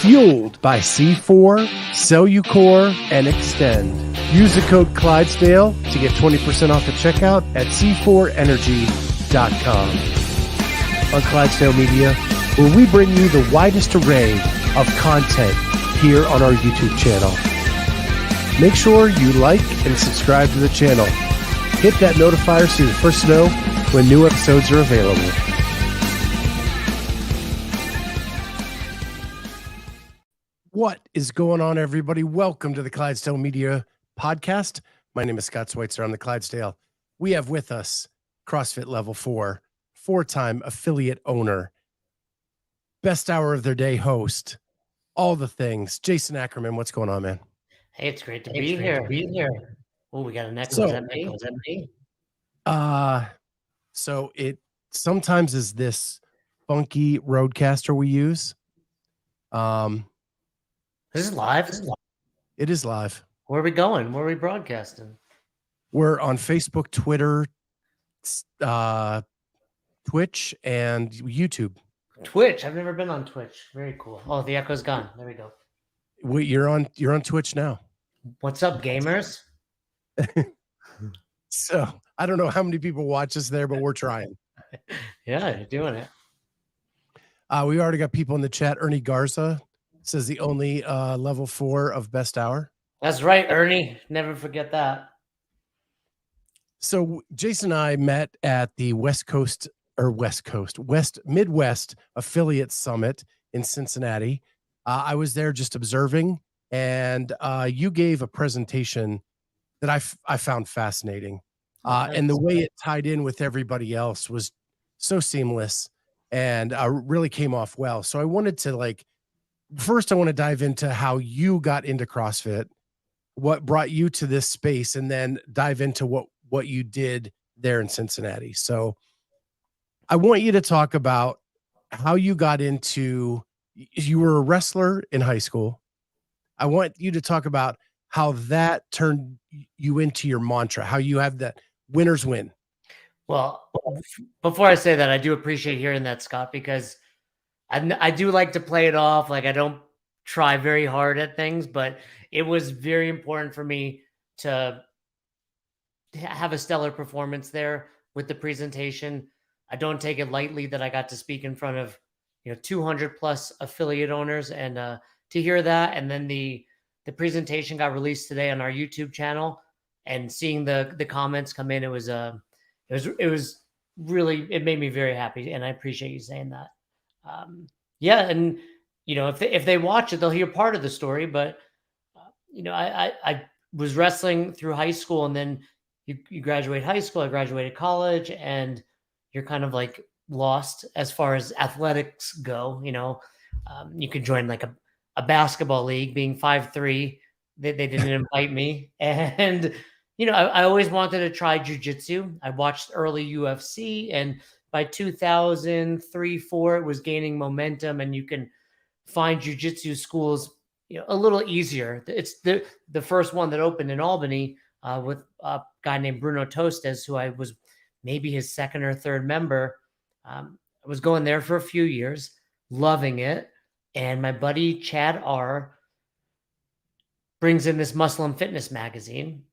Fueled by C4, Cellucor, and Extend. Use the code Clydesdale to get 20% off at checkout at c4energy.com. On Clydesdale Media, where we bring you the widest array of content here on our YouTube channel. Make sure you like and subscribe to the channel. Hit that notifier so you're the first to know when new episodes are available. What is going on, everybody? Welcome to the Clydesdale Media Podcast. My name is Scott Schweitzer. I'm the Clydesdale. We have with us CrossFit Level 4, four-time affiliate owner, best hour of their day host, all the things. Jason Ackerman, what's going on, man? Hey, it's great to be here. Oh, we got an echo. So, Is that me? So it sometimes is this funky roadcaster we use. This is live. It is live. Where are we going? Where are we broadcasting? We're on Facebook, Twitter, Twitch, and YouTube. Twitch. I've never been on Twitch. Very cool. Oh, the echo's gone. There we go. You're on Twitch now. What's up, gamers? So I don't know how many people watch us there, but we're trying. Yeah, you're doing it. We already got people in the chat. Ernie Garza says the only level 4 of best hour. That's right, Ernie. Never forget that. So Jason and I met at the Midwest Affiliate Summit in Cincinnati. I was there just observing, and you gave a presentation that I found fascinating. And the way it tied in with everybody else was so seamless and really came off well. So I wanted to first I want to dive into how you got into CrossFit, what brought you to this space, and then dive into what you did there in Cincinnati. So I want you to talk about how you got into, you were a wrestler in high school. I want you to talk about how that turned you into your mantra, how you have that winners win. Well, before I say that, I do appreciate hearing that, Scott, because I do like to play it off. Like I don't try very hard at things, but it was very important for me to have a stellar performance there with the presentation. I don't take it lightly that I got to speak in front of 200 plus affiliate owners, and to hear that, and then the presentation got released today on our YouTube channel, and seeing the comments come in, it was really, it made me very happy, and I appreciate you saying that. Yeah, and if they watch it, they'll hear part of the story. But I was wrestling through high school, and then you graduate high school, I graduated college, and you're kind of like lost as far as athletics go. You could join like a basketball league, being 5'3". They didn't invite me, and I always wanted to try jiu-jitsu. I watched early UFC, and by 2003-4, it was gaining momentum, and you can find jiu-jitsu schools a little easier. It's the first one that opened in Albany with a guy named Bruno Tostes, who I was maybe his second or third member. I was going there for a few years, loving it, and my buddy Chad R. brings in this Muscle and Fitness magazine,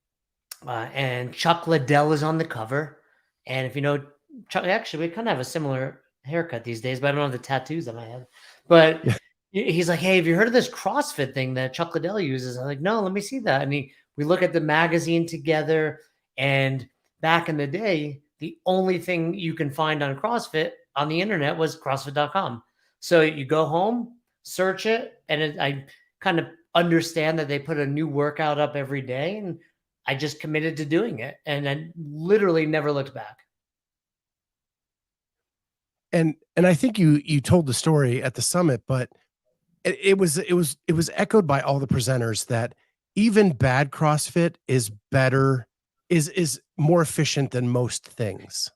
and Chuck Liddell is on the cover. And if you know Chuck, actually, we kind of have a similar haircut these days, but I don't have the tattoos on my head. But he's like, "Hey, have you heard of this CrossFit thing that Chuck Liddell uses?" I'm like, "No, let me see that." And we look at the magazine together. And back in the day, the only thing you can find on CrossFit on the internet was CrossFit.com. So you go home, search it, and I kind of understand that they put a new workout up every day, and I just committed to doing it, and I literally never looked back. And I think you told the story at the summit, but it was echoed by all the presenters that even bad CrossFit is better, is more efficient than most things.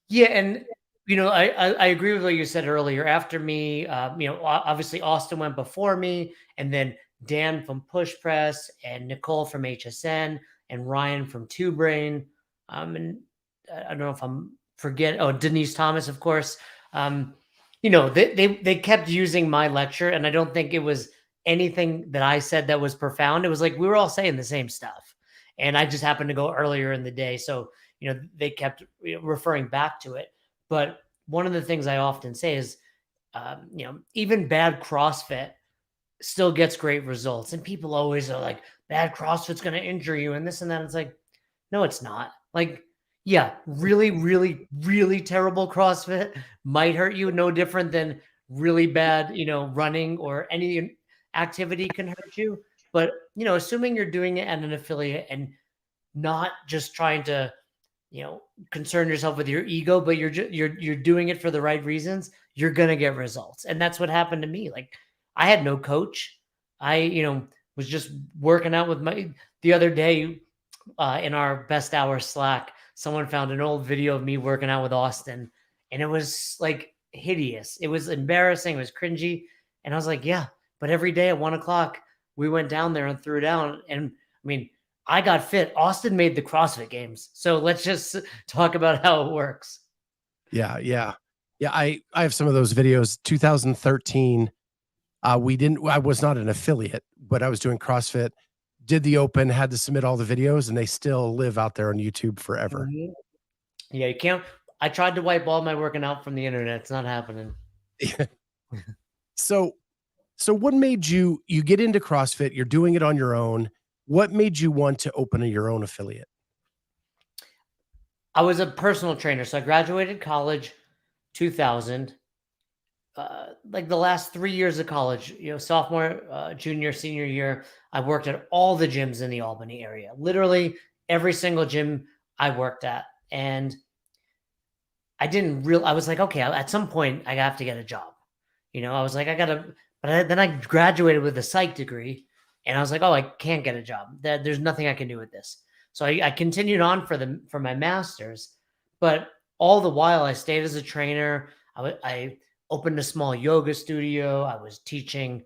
Yeah, and I agree with what you said earlier. After me, obviously Austin went before me, and then Dan from Push Press, and Nicole from HSN, and Ryan from Two Brain, and I don't know if I'm forgetting. Oh, Denise Thomas, of course. They kept using my lecture, and I don't think it was anything that I said that was profound. It was like we were all saying the same stuff. And I just happened to go earlier in the day. So, they kept referring back to it. But one of the things I often say is, even bad CrossFit still gets great results. And people always are like, bad CrossFit's going to injure you and this and that. It's like, no, it's not. Like, yeah, really, really, really terrible CrossFit might hurt you. No different than really bad, running or any activity can hurt you. But, assuming you're doing it at an affiliate and not just trying to, concern yourself with your ego, but you're doing it for the right reasons, you're going to get results. And that's what happened to me. Like, I had no coach. I, was just working out with the other day, in our best hour Slack, someone found an old video of me working out with Austin, and it was like hideous. It was embarrassing. It was cringy. And I was like, yeah, but every day at 1 o'clock, we went down there and threw down. And I mean, I got fit. Austin made the CrossFit games. So let's just talk about how it works. Yeah, yeah. Yeah, I have some of those videos. 2013, I was not an affiliate, but I was doing CrossFit, did the open, had to submit all the videos, and they still live out there on YouTube forever. Mhm. Yeah, you can't. I tried to wipe all my working out from the internet. It's not happening. So so what made you get into CrossFit, you're doing it on your own. What made you want to open your own affiliate? I was a personal trainer. So I graduated college 2000. Like the last 3 years of college, sophomore, junior, senior year, I worked at all the gyms in the Albany area. Literally every single gym I worked at. And I was like, okay, at some point I have to get a job. I was like, then I graduated with a psych degree and I was like, oh, I can't get a job. There's nothing I can do with this. So I continued on for my master's, but all the while I stayed as a trainer. I opened a small yoga studio. I was teaching,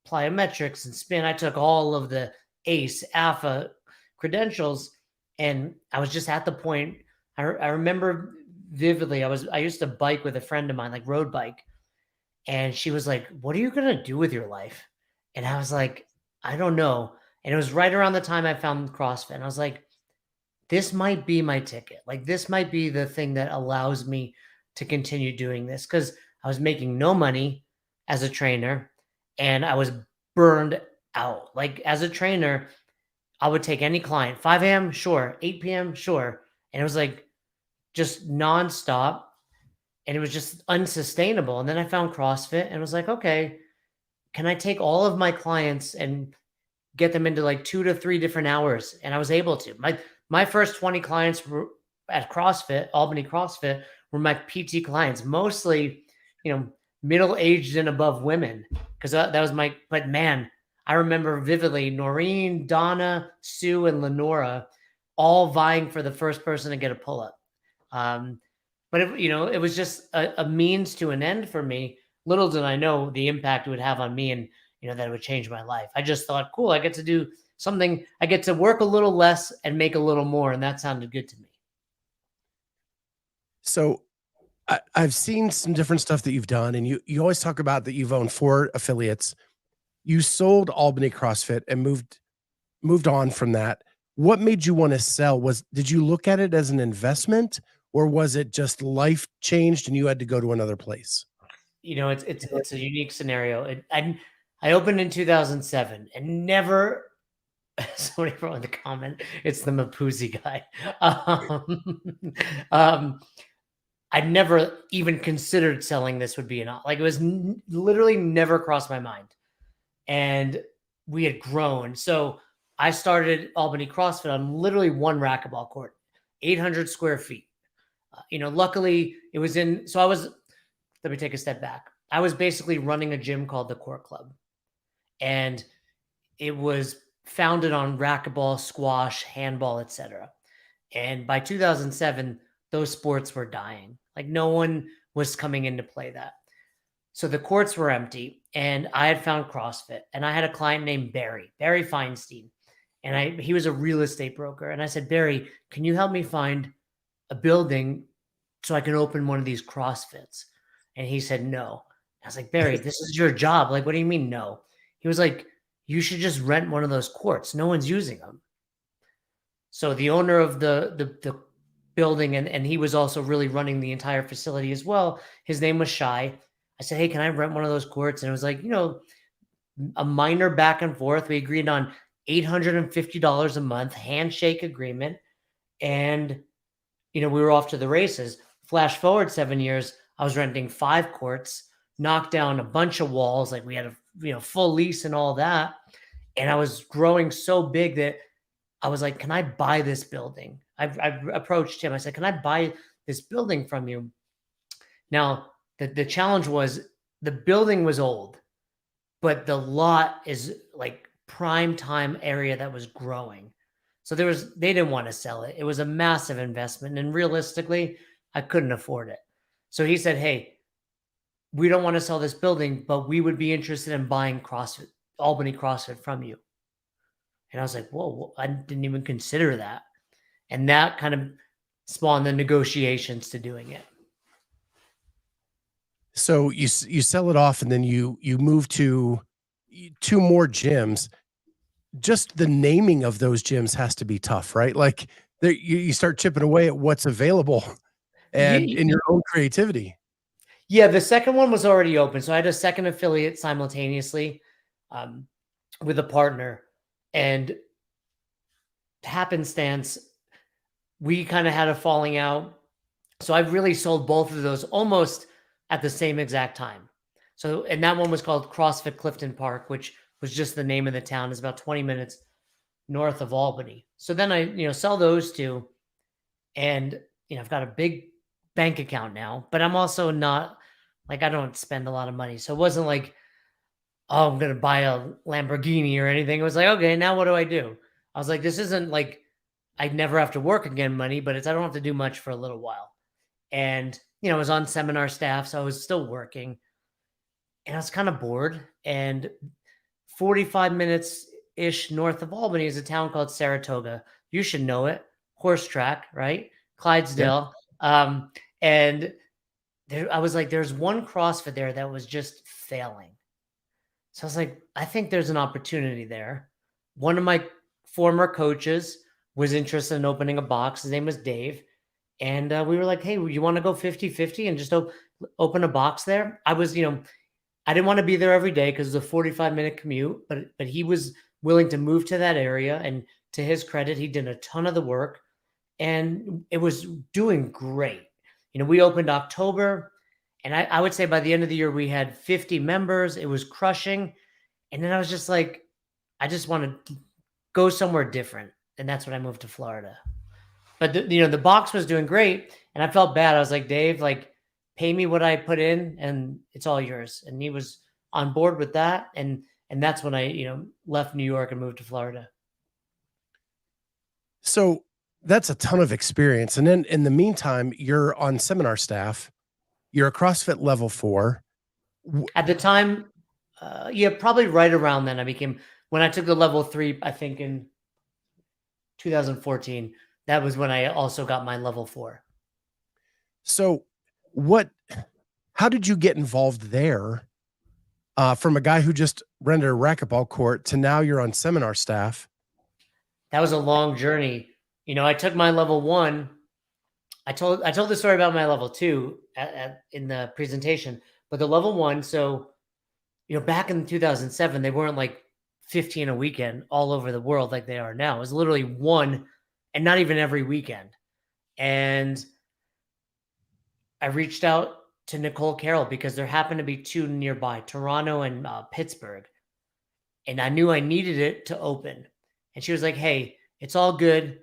plyometrics and spin. I took all of the ACE, AFA credentials, and I was just at the point. I remember vividly. I used to bike with a friend of mine, like road bike, and she was like, "What are you gonna do with your life?" And I was like, "I don't know." And it was right around the time I found CrossFit, and I was like, this might be my ticket. Like, this might be the thing that allows me to continue doing this, because I was making no money as a trainer and I was burned out. Like, as a trainer, I would take any client, 5 a.m., sure, 8 p.m., sure. And it was like just nonstop, and it was just unsustainable. And then I found CrossFit and was like, okay, can I take all of my clients and get them into like 2 to 3 different hours? And I was able to. My first 20 clients were at CrossFit, Albany CrossFit, were my PT clients, mostly, middle-aged and above women, because that was but man, I remember vividly Noreen, Donna, Sue, and Lenora all vying for the first person to get a pull-up. But it was just a means to an end for me. Little did I know the impact it would have on me, and that it would change my life. I just thought, cool, I get to do something. I get to work a little less and make a little more, and that sounded good to me. So I've seen some different stuff that you've done, and you always talk about that you've owned 4 affiliates. You sold Albany CrossFit and moved on from that. What made you want to sell? Did you look at it as an investment, or was it just life changed and you had to go to another place? It's a unique scenario. I opened in 2007 and never. Somebody wrote in the comment, it's the Mapuzzi guy. Um, I never even considered selling this would be like, it was literally never crossed my mind. And we had grown. So I started Albany CrossFit on literally one racquetball court, 800 square feet. Luckily it was let me take a step back. I was basically running a gym called the Court Club, and it was founded on racquetball, squash, handball, etc. And by 2007, those sports were dying. Like, no one was coming in to play that. So the courts were empty, and I had found CrossFit, and I had a client named Barry Feinstein, and he was a real estate broker. And I said, Barry, can you help me find a building so I can open one of these CrossFits? And he said, no. I was like, Barry, this is your job. Like, what do you mean no? He was like, you should just rent one of those courts. No one's using them. So the owner of the building, and he was also really running the entire facility as well. His name was Shy. I said, hey, can I rent one of those courts? And it was like, a minor back and forth. We agreed on $850 a month, handshake agreement. And, we were off to the races. Flash forward 7 years, I was renting 5 courts, knocked down a bunch of walls. Like we had a, full lease and all that. And I was growing so big that I was like, can I buy this building? I approached him. I said, can I buy this building from you? Now, the challenge was the building was old, but the lot is like prime time area that was growing. So they didn't want to sell it. It was a massive investment. And realistically, I couldn't afford it. So he said, hey, we don't want to sell this building, but we would be interested in buying Albany CrossFit from you. And I was like, whoa, I didn't even consider that. And that kind of spawned the negotiations to doing it. So you sell it off, and then you move to 2 more gyms. Just the naming of those gyms has to be tough, right? Like you start chipping away at what's available and Yeah, in your own creativity. yeah, the second one was already open. So I had a second affiliate simultaneously with a partner. And happenstance, we kind of had a falling out. So I've really sold both of those almost at the same exact time. So, and that one was called CrossFit Clifton Park, which was just the name of the town. It's about 20 minutes north of Albany. So then I, sell those two, and I've got a big bank account now, but I'm also not like, I don't spend a lot of money. So it wasn't like, oh, I'm going to buy a Lamborghini or anything. It was like, okay, now what do I do? I was like, this isn't like I'd never have to work again money, but I don't have to do much for a little while. And, I was on seminar staff, so I was still working, and I was kind of bored. And 45 minutes ish north of Albany is a town called Saratoga. You should know it. Horse track, right? Yeah. Clydesdale. And I was like, there's one CrossFit there that was just failing. So I was like, I think there's an opportunity there. One of my former coaches was interested in opening a box. His name was Dave. And we were like, hey, you want to go 50-50 and just open a box there? I was, I didn't want to be there every day because it was a 45-minute commute, but he was willing to move to that area. And to his credit, he did a ton of the work, and it was doing great. We opened October, and I would say by the end of the year, we had 50 members. It was crushing. And then I was just like, I just want to go somewhere different. And that's when I moved to Florida. But the box was doing great, and I felt bad. I was like, Dave, like, pay me what I put in, and it's all yours. And he was on board with that, and that's when I left New York and moved to Florida. So that's a ton of experience. And then in the meantime, you're on seminar staff. You're a CrossFit level 4. At the time, yeah, probably right around then when I took the level 3, I think in 2014. That was when I also got my level 4. So how did you get involved there? From a guy who just rented a racquetball court to now you're on seminar staff. That was a long journey. I took my level 1. I told the story about my level 2 in the presentation, but the level 1. So, back in 2007, they weren't like 15 a weekend all over the world like they are now. It was literally 1, and not even every weekend. And I reached out to Nicole Carroll because there happened to be 2 nearby, Toronto and Pittsburgh. And I knew I needed it to open. And she was like, hey, it's all good,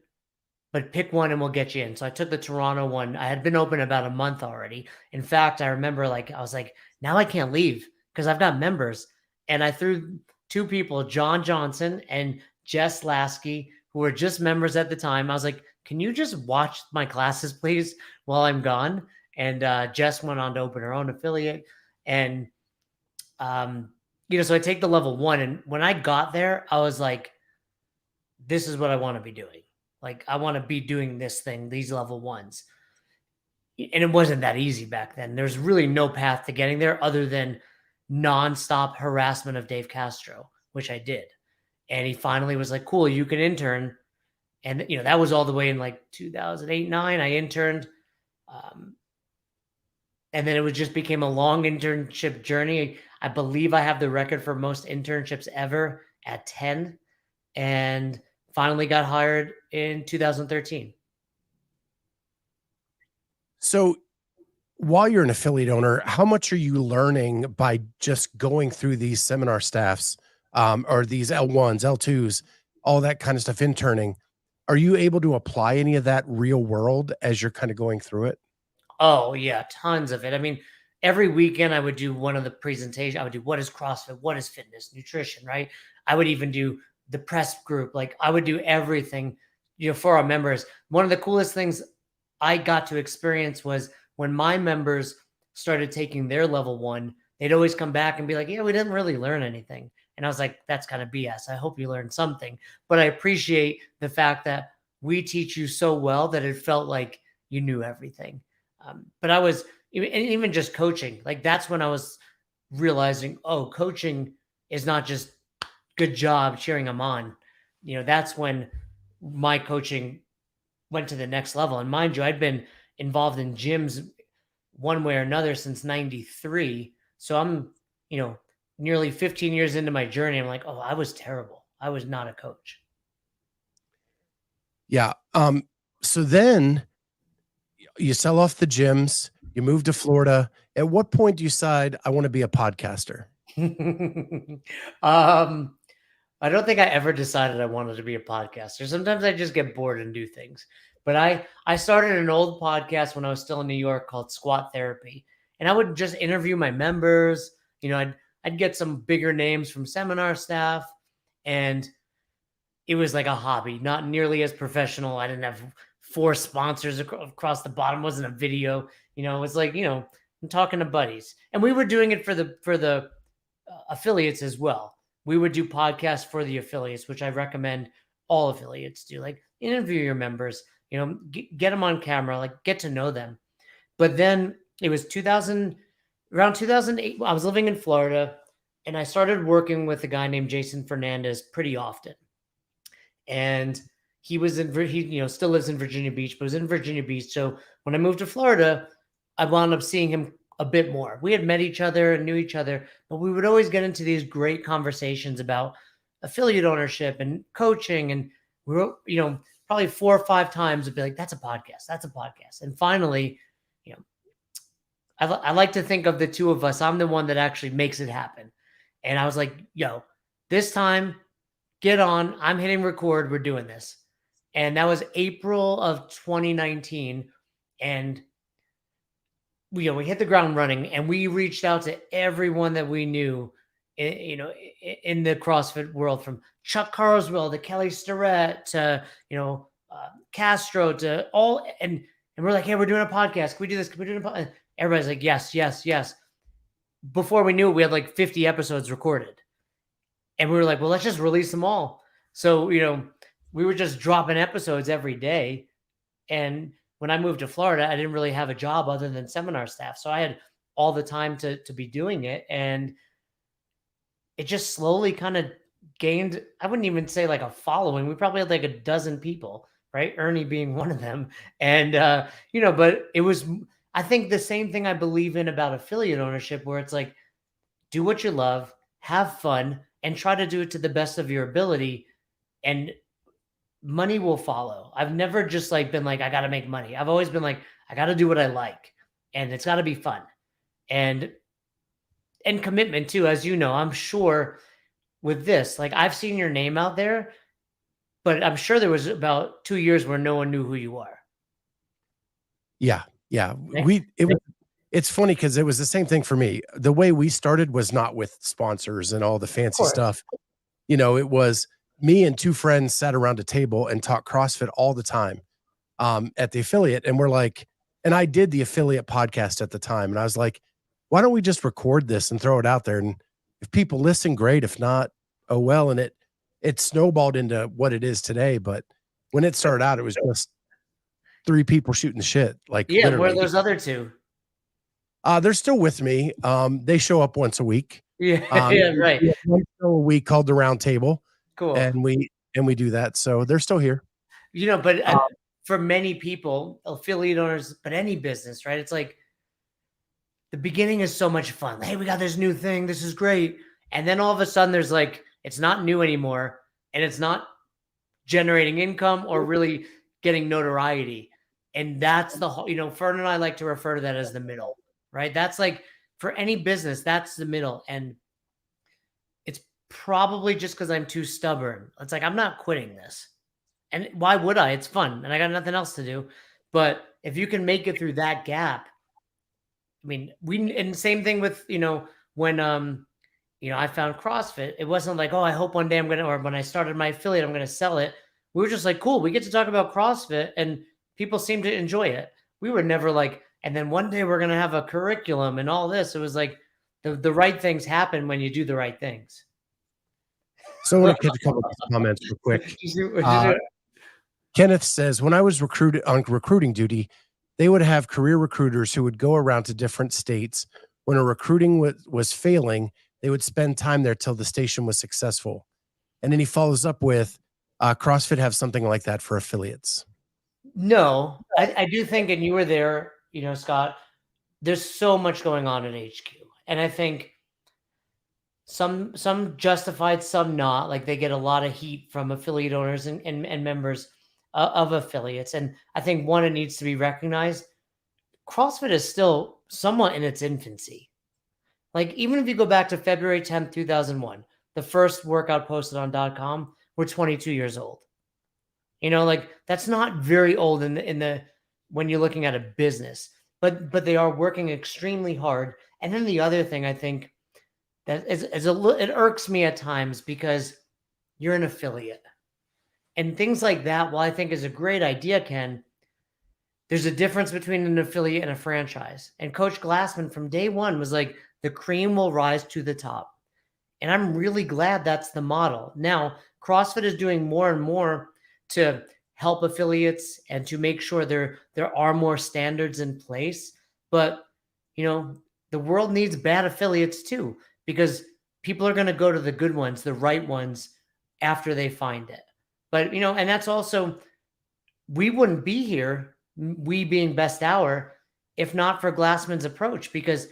but pick one and we'll get you in. So I took the Toronto one. I had been open about a month already. In fact, I remember I was like, now I can't leave because I've got members. And I threw 2 people, John Johnson and Jess Lasky, who were just members at the time. I was like, can you just watch my classes, please, while I'm gone? And Jess went on to open her own affiliate. And, so I take the level 1. And when I got there, I was like, this is what I want to be doing. Like, I want to be doing this thing, these level 1s. And it wasn't that easy back then. There's really no path to getting there other than nonstop harassment of Dave Castro, which I did. And he finally was like, cool, you can intern. And, that was all the way in like 2008, 9. I interned. Um, and then it just became a long internship journey. I believe I have the record for most internships ever at 10, and finally got hired in 2013. So while you're an affiliate owner, how much are you learning by just going through these seminar staffs, or these L1s, L2s, all that kind of stuff, interning? Are you able to apply any of that real world as you're kind of going through it? Oh yeah, tons of it. I mean, every weekend I would do one of the presentations. I would do what is CrossFit, what is fitness, nutrition, right? I would even do the press group. Like I would do everything, for our members. One of the coolest things I got to experience was when my members started taking their level 1, they'd always come back and be like, "Yeah, we didn't really learn anything." And I was like, "That's kind of BS. I hope you learned something." But I appreciate the fact that we teach you so well that it felt like you knew everything. But I was even just coaching. Like that's when I was realizing, oh, coaching is not just good job cheering them on. That's when my coaching went to the next level. And mind you, I'd been involved in gyms one way or another since 93. So I'm, nearly 15 years into my journey. I'm like, oh, I was terrible. I was not a coach. Yeah. So then you sell off the gyms, you move to Florida. At what point do you decide I want to be a podcaster? um, I don't think I ever decided I wanted to be a podcaster. Sometimes I just get bored and do things. But I started an old podcast when I was still in New York called Squat Therapy, and I would just interview my members. I'd get some bigger names from seminar staff, and it was like a hobby, not nearly as professional. I didn't have 4 sponsors across the bottom. It wasn't a video. It was like I'm talking to buddies, and we were doing it for the affiliates as well. We would do podcasts for the affiliates, which I recommend all affiliates do. Like interview your members, get them on camera, like get to know them. But then it was around 2008. I was living in Florida, and I started working with a guy named Jason Fernandez pretty often. And he was he still lives in Virginia Beach, but was in Virginia Beach. So when I moved to Florida, I wound up seeing him a bit more. We had met each other and knew each other, but we would always get into these great conversations about affiliate ownership and coaching. And we were, probably 4 or 5 times it'd be like, that's a podcast. That's a podcast. And finally, I like to think of the two of us. I'm the one that actually makes it happen. And I was like, yo, this time, get on. I'm hitting record. We're doing this. And that was April of 2019. And we hit the ground running, and we reached out to everyone that we knew in the CrossFit world, from Chuck Carswell to Kelly Starrett to Castro to all, and we're like, hey, we're doing a podcast. Can we do this? Can we do a podcast? Everybody's like, yes, yes, yes. Before we knew it, we had like 50 episodes recorded, and we were like, well, let's just release them all. So we were just dropping episodes every day. And when I moved to Florida, I didn't really have a job other than seminar staff. So I had all the time to be doing it. And it just slowly kind of gained, I wouldn't even say like a following. We probably had like a dozen people, right? Ernie being one of them. And, but it was, I think the same thing I believe in about affiliate ownership, where it's like, do what you love, have fun, and try to do it to the best of your ability. And money will follow. I've never just like been like, I got to make money. I've always been like, I got to do what I like, and it's got to be fun and commitment too. As I'm sure with this, like I've seen your name out there, but I'm sure there was about 2 years where no one knew who you are. Yeah. Yeah. It's funny because it was the same thing for me. The way we started was not with sponsors and all the fancy stuff. It was me and 2 friends sat around a table and talked CrossFit all the time at the affiliate. And we're like, and I did the affiliate podcast at the time. And I was like, why don't we just record this and throw it out there? And if people listen, great. If not, oh well. And it snowballed into what it is today. But when it started out, it was just 3 people shooting the shit. Like, yeah, literally. where those other 2? They're still with me. They show up once a week. Yeah, yeah, right. We have one show a week called the Round Table, Cool. and we do that. So they're still here. But Um, for many people, affiliate owners, but any business, right? It's like the beginning is so much fun. Hey, we got this new thing. This is great. And then all of a sudden, there's like, it's not new anymore, and it's not generating income or really getting notoriety. And that's the whole, Fern and I like to refer to that as the middle, right? That's like for any business, that's the middle. And it's probably just because I'm too stubborn. It's like, I'm not quitting this. And why would I? It's fun and I got nothing else to do. But if you can make it through that gap, I mean, and same thing with, when, I found CrossFit. It wasn't like, oh, I hope one day or when I started my affiliate, I'm going to sell it. We were just like, cool, we get to talk about CrossFit and people seem to enjoy it. We were never like, and then one day we're going to have a curriculum and all this. It was like the right things happen when you do the right things. so I want to catch a couple of comments real quick. What'd you do? Kenneth says, when I was recruited on recruiting duty, they would have career recruiters who would go around to different states. When a recruiting was failing, they would spend time there till the station was successful. And then he follows up with, CrossFit have something like that for affiliates. No, I do think, and you were there, Scott, there's so much going on at HQ. And I think some justified, some not. Like they get a lot of heat from affiliate owners and members of affiliates. And I think one, it needs to be recognized. CrossFit is still somewhat in its infancy. Like even if you go back to February 10th, 2001, the first workout posted on .com, we're 22 years old. Like that's not very old in the when you're looking at a business, but they are working extremely hard. And then the other thing I think that it irks me at times because you're an affiliate and things like that. While I think is a great idea, Ken, there's a difference between an affiliate and a franchise. And Coach Glassman from day one was like, the cream will rise to the top. And I'm really glad that's the model. Now, CrossFit is doing more and more to help affiliates and to make sure there are more standards in place. But, the world needs bad affiliates too, because people are going to go to the good ones, the right ones, after they find it. But, and that's also, we wouldn't be here, we being Best Hour, if not for Glassman's approach, because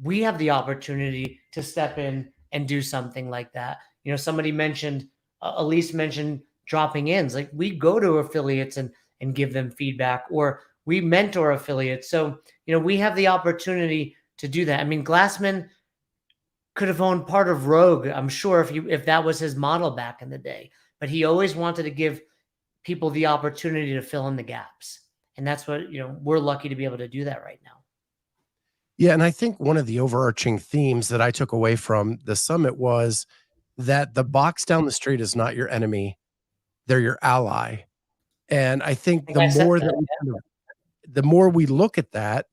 we have the opportunity to step in and do something like that. Somebody mentioned, Elise mentioned dropping ins. Like we go to affiliates and give them feedback, or we mentor affiliates. So, we have the opportunity to do that. I mean, Glassman could have owned part of Rogue, I'm sure, if that was his model back in the day. But he always wanted to give people the opportunity to fill in the gaps. And that's what, we're lucky to be able to do that right now. Yeah, and I think one of the overarching themes that I took away from the summit was that the box down the street is not your enemy, they're your ally. And I think I think I said that. The more we look at that,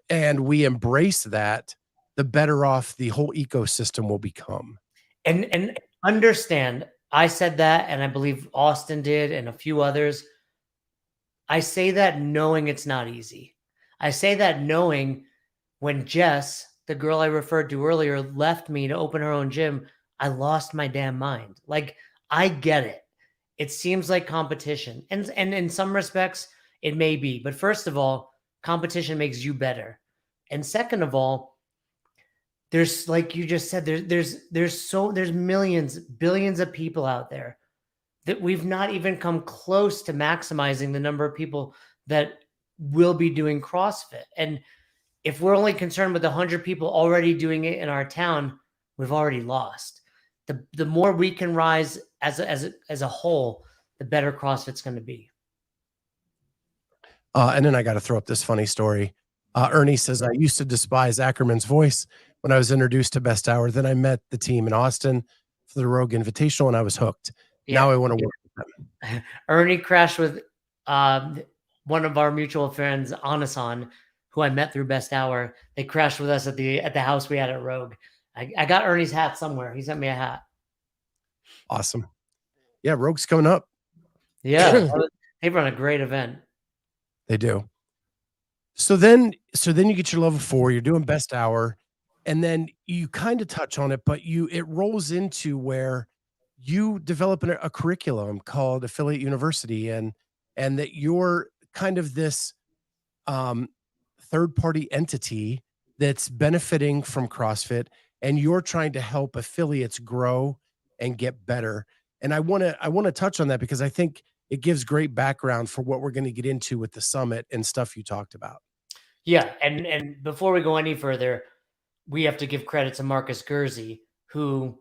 and we embrace that, the better off the whole ecosystem will become. And understand, I said that, and I believe Austin did, and a few others. I say that knowing it's not easy. I say that knowing when Jess, the girl I referred to earlier, left me to open her own gym, I lost my damn mind. Like, I get it. It seems like competition. And in some respects, it may be. But first of all, competition makes you better. And second of all, there's, like you just said, there's millions, billions of people out there that we've not even come close to maximizing the number of people that will be doing CrossFit. And if we're only concerned with 100 people already doing it in our town, we've already lost. The more we can rise as a whole, the better CrossFit's going to be. And then I got to throw up this funny story. Ernie says, I used to despise Ackerman's voice when I was introduced to Best Hour. Then I met the team in Austin for the Rogue Invitational, and I was hooked. Yeah. Now I want to work with them. Ernie crashed with one of our mutual friends, Anasan, who I met through Best Hour. They crashed with us at the house we had at Rogue. I got Ernie's hat somewhere. He sent me a hat. Awesome. Yeah, Rogue's coming up. Yeah, they run a great event. They do. So then you get your level 4, you're doing best hour, and then you kinda touch on it, but it rolls into where you develop a curriculum called Affiliate University, and that you're kind of this, um, third party entity that's benefiting from CrossFit, and you're trying to help affiliates grow and get better. And I wanna touch on that because I think it gives great background for what we're gonna get into with the summit and stuff you talked about. Yeah, and before we go any further, we have to give credit to Marcus Gursey, who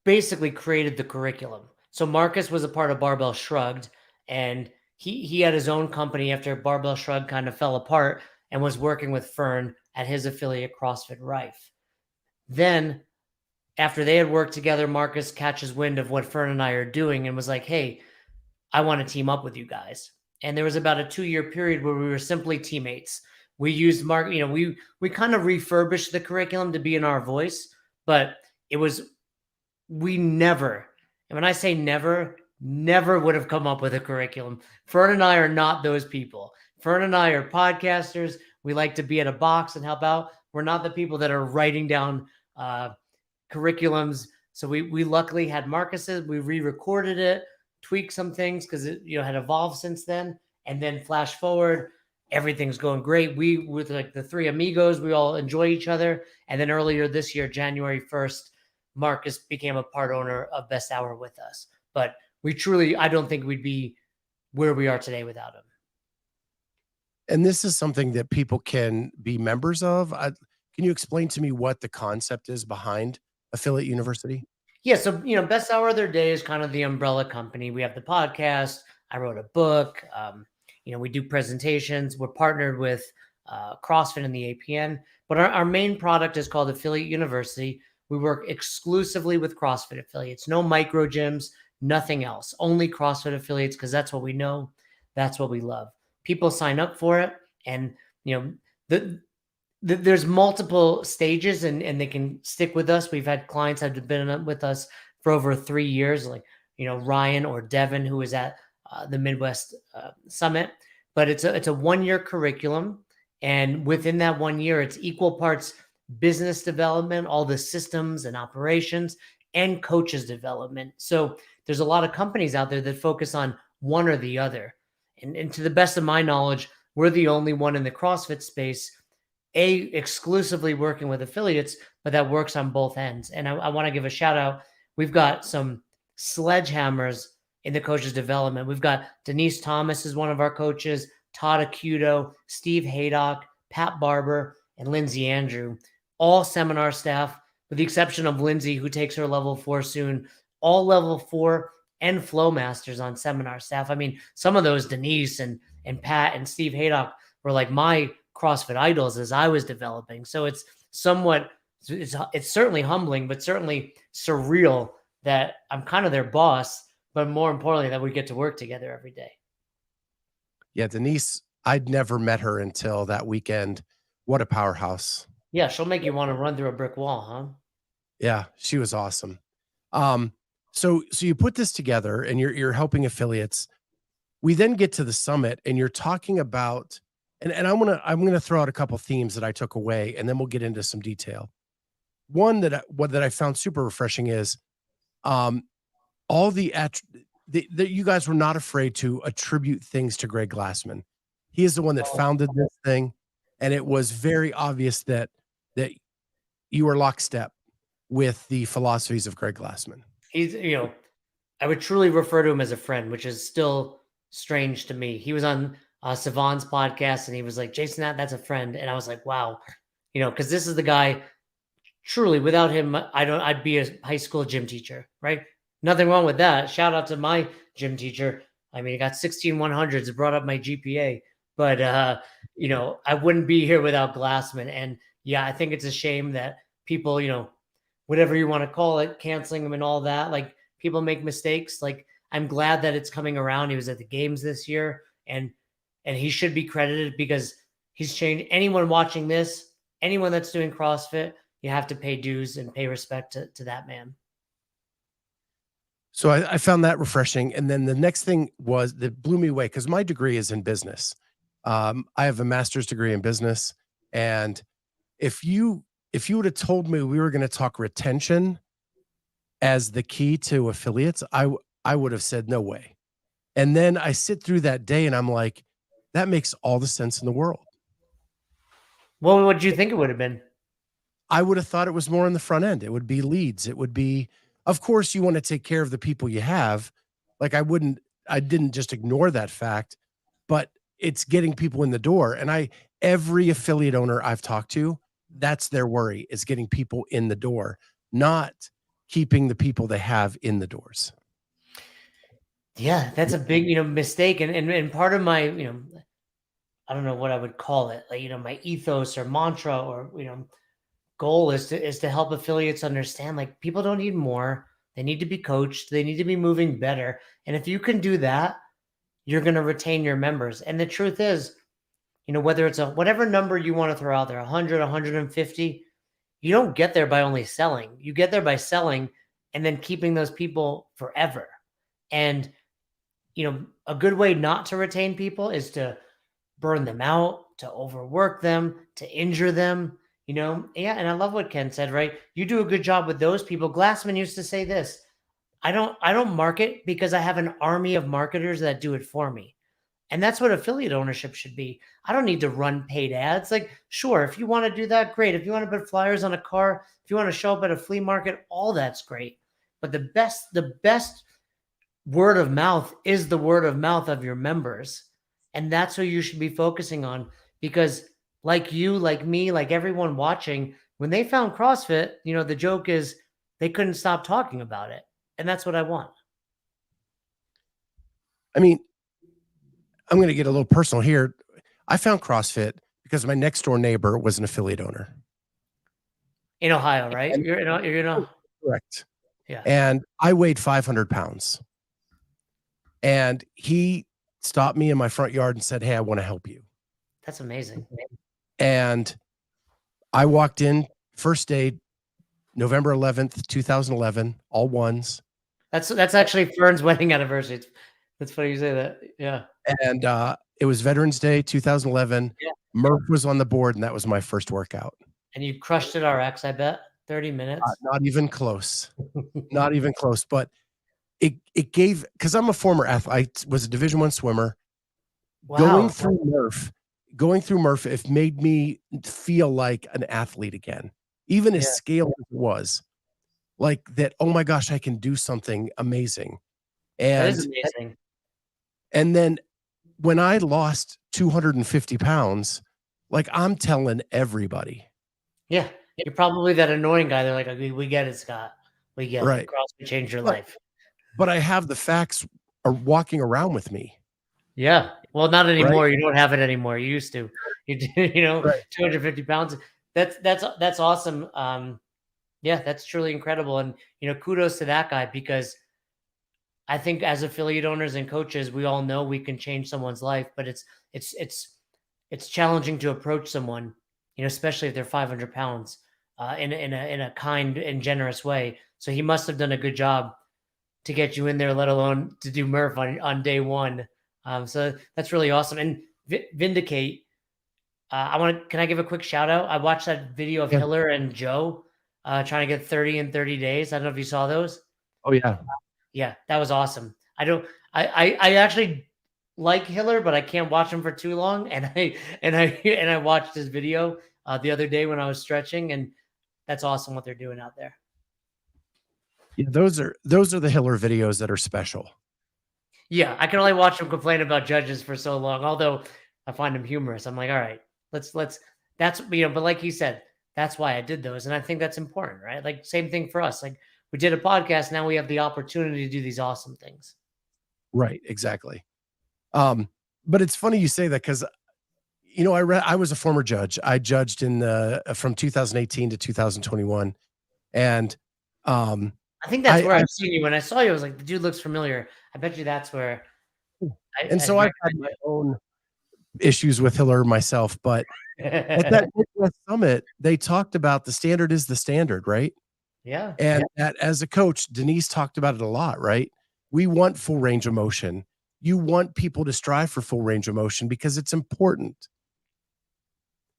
basically created the curriculum. So Marcus was a part of Barbell Shrugged, and he had his own company after Barbell Shrugged kind of fell apart, and was working with Fern at his affiliate CrossFit Rife. Then after they had worked together, Marcus catches wind of what Fern and I are doing and was like, "Hey, I want to team up with you guys." And there was about a 2-year period where we were simply teammates. We used we kind of refurbished the curriculum to be in our voice, but it was we never, and when I say never, never would have come up with a curriculum. Fern and I are not those people. Fern and I are podcasters. We like to be at a box and help out. We're not the people that are writing down uh, curriculums. So we luckily had Marcus's. We re-recorded it, tweaked some things because it had evolved since then. And then flash forward, everything's going great. We with like the three amigos, we all enjoy each other. And then earlier this year, January 1st, Marcus became a part owner of Best Hour with us. But I don't think we'd be where we are today without him. And this is something that people can be members of. Can you explain to me what the concept is behind Affiliate University? Yeah, so Best Hour of Their Day is kind of the umbrella company. We have the podcast. I wrote a book. We do presentations. We're partnered with CrossFit and the APN, but our main product is called Affiliate University. We work exclusively with CrossFit affiliates, no micro gyms, nothing else, only CrossFit affiliates because that's what we know, that's what we love. People sign up for it, and the there's multiple stages, and they can stick with us. We've had clients that have been with us for over 3 years, like Ryan or Devin, who was at the Midwest Summit. But it's a 1-year curriculum, and within that 1 year, it's equal parts business development, all the systems and operations, and coaches development. So there's a lot of companies out there that focus on one or the other, and to the best of my knowledge, we're the only one in the CrossFit space exclusively working with affiliates, but that works on both ends. And I want to give a shout out. We've got some sledgehammers in the coaches development. We've got Denise Thomas is one of our coaches, Todd Acuto, Steve Haydock, Pat Barber, and Lindsay Andrew, all seminar staff, with the exception of Lindsay, who takes her level 4 soon, all level 4 and flow masters on seminar staff. I mean, some of those, Denise and Pat and Steve Haydock, were like my CrossFit idols as I was developing. So it's certainly humbling, but certainly surreal that I'm kind of their boss, but more importantly, that we get to work together every day. Yeah, Denise, I'd never met her until that weekend. What a powerhouse. Yeah, she'll make you want to run through a brick wall, huh? Yeah, she was awesome. So you put this together and you're helping affiliates. We then get to the summit and you're talking about, and I'm gonna throw out a couple themes that I took away, and then we'll get into some detail. One that I found super refreshing is um all that you guys were not afraid to attribute things to Greg Glassman. He is the one that Oh, founded this thing, and it was very obvious that you were lockstep with the philosophies of Greg Glassman. he's, I would truly refer to him as a friend, which is still strange to me. He was on Savant's podcast and he was like, Jason, that's a friend. And I was like, wow, because this is the guy. Truly, without him, I'd be a high school gym teacher, right? Nothing wrong with that. Shout out to my gym teacher. I mean, I got 16 100s. It brought up my GPA, but I wouldn't be here without Glassman. And yeah, I think it's a shame that people, whatever you want to call it, canceling him and all that. Like, people make mistakes. Like, I'm glad that it's coming around. He was at the games this year, and he should be credited because he's changed. Anyone watching this, anyone that's doing CrossFit, you have to pay dues and pay respect to that man. So I found that refreshing. And then the next thing was that blew me away because my degree is in business. I have a master's degree in business, and if you would have told me we were going to talk retention as the key to affiliates, I would have said no way. And then I sit through that day and I'm like, that makes all the sense in the world. What would you think it would have been? I would have thought it was more on the front end. It would be leads. It would be, of course, you want to take care of the people you have. Like I didn't just ignore that fact, but it's getting people in the door. And every affiliate owner I've talked to, that's their worry, is getting people in the door, not keeping the people they have in the doors. Yeah, that's a big, mistake. And part of my, I don't know what I would call it, like, my ethos or mantra or, goal is to help affiliates understand, like, people don't need more. They need to be coached. They need to be moving better. And if you can do that, you're going to retain your members. And the truth is, whether it's whatever number you want to throw out there, 100, 150, you don't get there by only selling. You get there by selling and then keeping those people forever. And, a good way not to retain people is to burn them out, to overwork them, to injure them, Yeah. And I love what Ken said, right? You do a good job with those people. Glassman used to say this: I don't market because I have an army of marketers that do it for me. And that's what affiliate ownership should be. I don't need to run paid ads. Like, sure, if you want to do that, great. If you want to put flyers on a car, if you want to show up at a flea market, all that's great. But the best word of mouth is the word of mouth of your members. And that's what you should be focusing on, because like you, like me, like everyone watching, when they found CrossFit, the joke is they couldn't stop talking about it. And that's what I want. I mean, I'm going to get a little personal here. I found CrossFit because my next door neighbor was an affiliate owner. In Ohio, right? And, correct. Yeah. And I weighed 500 pounds. And he stopped me in my front yard and said, "Hey, I want to help you." That's amazing. And I walked in first day, November 11th, 2011, all ones. That's actually Fern's wedding anniversary. That's funny you say that. Yeah. And it was Veterans Day, 2011. Yeah. Murph was on the board, and that was my first workout. And you crushed it RX, I bet. 30 minutes. Not even close. Not even close. But it gave, because I'm a former athlete. I was a Division I swimmer. Wow. Going through Murph, it made me feel like an athlete again. Even as scale as it was, like that. Oh my gosh, I can do something amazing. That is amazing. And then when I lost 250 pounds, like, I'm telling everybody. Yeah. You're probably that annoying guy. They're like, we get it, Scott. We get it. CrossFit changed your life. But I have the facts are walking around with me. Yeah. Well, not anymore. Right? You don't have it anymore. You used to. You 250 pounds. That's awesome. Yeah, that's truly incredible. And kudos to that guy, because I think as affiliate owners and coaches, we all know we can change someone's life, but it's challenging to approach someone, especially if they're 500 pounds, in a kind and generous way. So he must have done a good job to get you in there, let alone to do Murph on day one. So that's really awesome. And Vindicate, can I give a quick shout out? I watched that video of Hiller and Joe trying to get 30 in 30 days. I don't know if you saw those. Oh yeah. Yeah, that was awesome. I actually like Hiller, but I can't watch him for too long. And I watched his video the other day when I was stretching, and that's awesome what they're doing out there. Yeah, those are the Hiller videos that are special. Yeah, I can only watch him complain about judges for so long, although I find him humorous. I'm like, all right, let's that's, but like he said, that's why I did those. And I think that's important, right? Like, same thing for us. Like, we did a podcast. Now we have the opportunity to do these awesome things. Right. Exactly. But it's funny you say that, because, I was a former judge. I judged from 2018 to 2021. And, I think that's where I've seen you. When I saw you, I was like, the dude looks familiar. I bet you that's where. I've had my own issues with Hiller myself, but at that MidWest summit, they talked about the standard is the standard, right? Yeah. And that as a coach, Denise talked about it a lot, right? We want full range of motion. you want people to strive for full range of motion because it's important.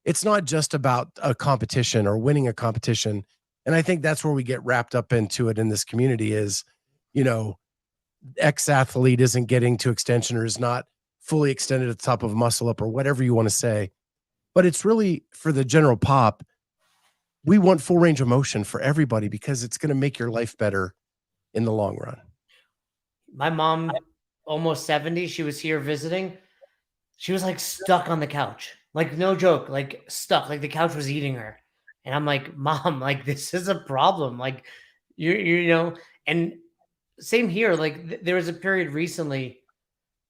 It's not just about a competition or winning a competition. And I think that's where we get wrapped up into it in this community is, you know, X athlete isn't getting to extension or is not fully extended at the top of a muscle up or whatever you want to say. But it's really for the general pop, we want full range of motion for everybody because it's going to make your life better in the long run. My mom, almost 70, she was here visiting. She was like stuck on the couch. Like no joke, like stuck. Like the couch was eating her. And I'm like, "Mom, like this is a problem. Like you know, and same here. Like there was a period recently.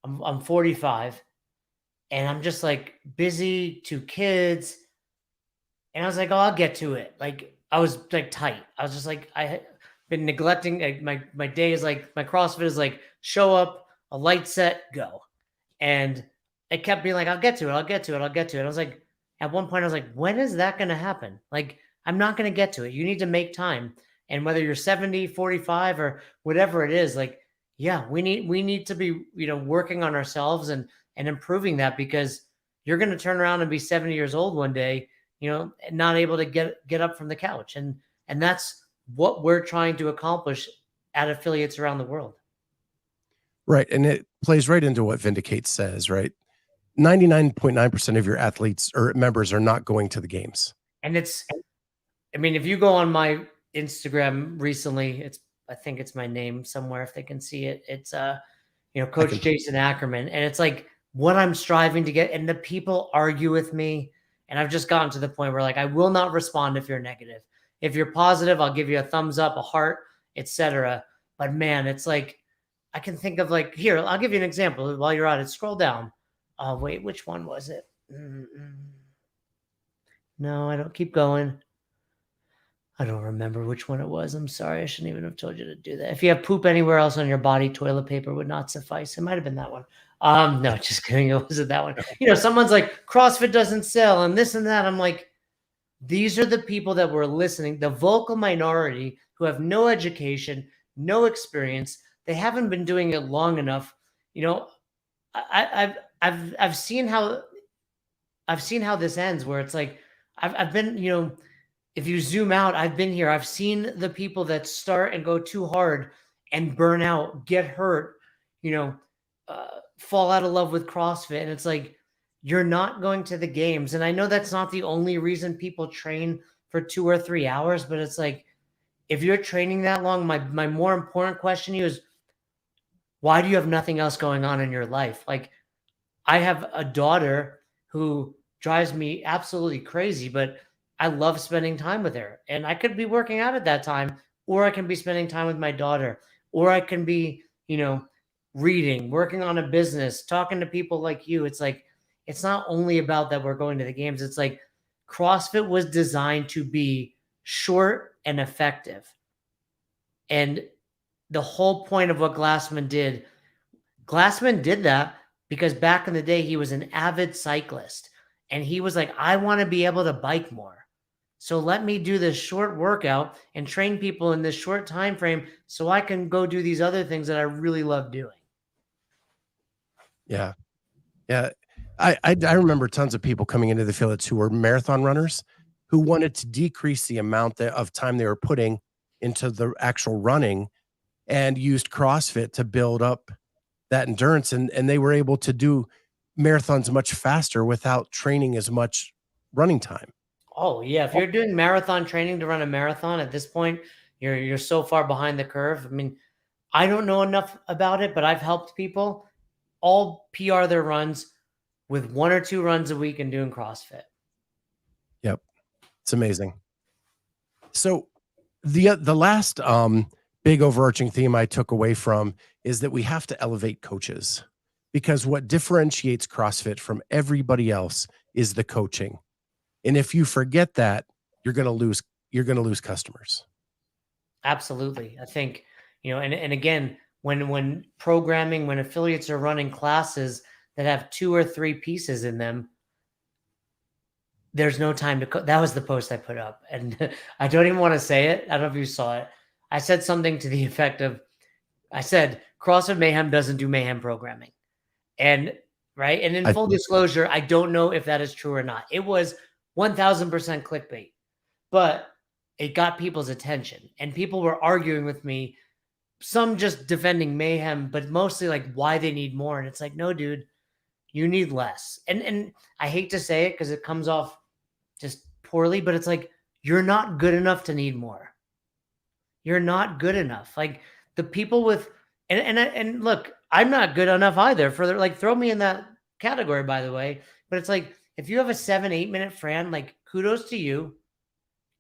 I'm 45 and I'm just like busy, 2 kids, and I was like, "Oh, I'll get to it." Like I was like tight. I was just like I had been neglecting like, my day is like my CrossFit is like show up, a light set, go. And it kept being like, I'll get to it, I'll get to it, I'll get to it. I was like, at one point, I was like, when is that going to happen? Like, I'm not going to get to it. You need to make time. And whether you're 70, 45, or whatever it is, like, yeah, we need to be, working on ourselves and improving that because you're going to turn around and be 70 years old one day, not able to get up from the couch. And that's what we're trying to accomplish at affiliates around the world. Right. And it plays right into what Vindicate says, right? 99.9% of your athletes or members are not going to the games. And I mean, if you go on my Instagram recently, I think it's my name somewhere if they can see it. It's Coach Jason Ackerman. And it's like what I'm striving to get. And the people argue with me. And I've just gotten to the point where like I will not respond if you're negative. If you're positive, I'll give you a thumbs up, a heart, etc. But man, it's like I can think of like here, I'll give you an example while you're at it. Scroll down. Oh, wait, which one was it? No, I don't. Keep going. I don't remember which one it was. I'm sorry. I shouldn't even have told you to do that. If you have poop anywhere else on your body, toilet paper would not suffice. It might have been that one. No, just kidding. It wasn't that one. Someone's like, CrossFit doesn't sell and this and that. I'm like, these are the people that were listening, the vocal minority who have no education, no experience. They haven't been doing it long enough. I've seen how this ends where it's like I've been, if you zoom out, I've been here. I've seen the people that start and go too hard and burn out, get hurt, fall out of love with CrossFit. And it's like, you're not going to the games. And I know that's not the only reason people train for 2 or 3 hours, but it's like, if you're training that long, my more important question to you is, why do you have nothing else going on in your life? Like, I have a daughter who drives me absolutely crazy, but I love spending time with her. And I could be working out at that time, or I can be spending time with my daughter, or I can be, reading, working on a business, talking to people like you. It's like, it's not only about that we're going to the games. It's like CrossFit was designed to be short and effective. And the whole point of what Glassman did that because back in the day, he was an avid cyclist and he was like, I want to be able to bike more. So let me do this short workout and train people in this short time frame so I can go do these other things that I really love doing. Yeah. Yeah. I remember tons of people coming into the affiliates who were marathon runners who wanted to decrease the amount of time they were putting into the actual running and used CrossFit to build up that endurance. And they were able to do marathons much faster without training as much running time. Oh yeah. If you're doing marathon training to run a marathon at this point, you're so far behind the curve. I mean, I don't know enough about it, but I've helped people all PR their runs with 1 or 2 runs a week and doing CrossFit. Yep. It's amazing. So the last big overarching theme I took away from is that we have to elevate coaches because what differentiates CrossFit from everybody else is the coaching. And if you forget that, you're going to lose customers. Absolutely. I think, and again, when programming, when affiliates are running classes that have 2 or 3 pieces in them, there's no time to that was the post I put up. And I don't even want to say it. I don't know if you saw it. I said something to the effect of, I said, CrossFit Mayhem doesn't do mayhem programming. And right. And in I full think disclosure, I don't know if that is true or not. It was 1000% clickbait, but it got people's attention and people were arguing with me, some just defending mayhem, but mostly like why they need more. And it's like, no, dude, you need less. And I hate to say it because it comes off just poorly, but it's like, you're not good enough to need more. You're not good enough. Like the people with, and look, I'm not good enough either for the, like, throw me in that category, by the way. But it's like, if you have a 7, 8 minute Fran, like kudos to you.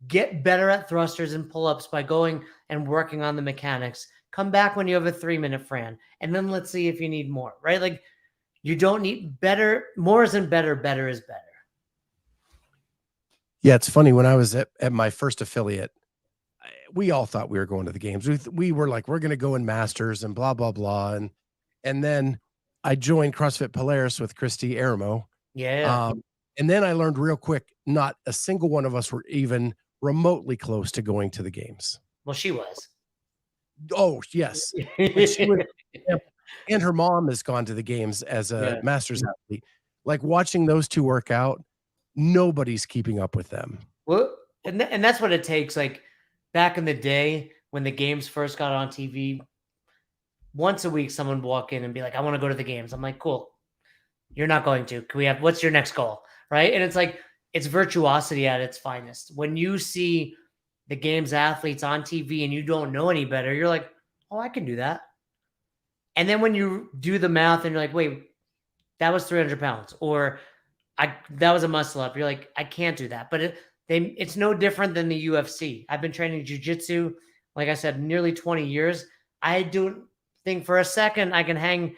Get better at thrusters and pull-ups by going and working on the mechanics. Come back when you have a 3 minute Fran, and then let's see if you need more, right? Like you don't need better, more isn't better, better is better. Yeah, it's funny when I was at my first affiliate, we all thought we were going to the games. We were like, we're going to go in masters and blah, blah, blah. And then I joined CrossFit Polaris with Christy Aramo. Yeah. And then I learned real quick, not a single one of us were even remotely close to going to the games. Well, she was. Oh, yes. Like she would, and her mom has gone to the games as a Yeah. masters athlete. Like watching those two work out, nobody's keeping up with them. Well, and that's what it takes. Like back in the day when the games first got on TV, once a week someone would walk in and be like, I want to go to the games. I'm like, cool. You're not going to. Can we have, what's your next goal? Right. And it's like, it's virtuosity at its finest. When you see the games athletes on TV and you don't know any better, you're like, oh, I can do that. And then when you do the math and you're like, wait, that was 300 pounds, or that was a muscle up. You're like, I can't do that. But it's no different than the UFC. I've been training jujitsu, like I said, nearly 20 years. I don't think for a second I can hang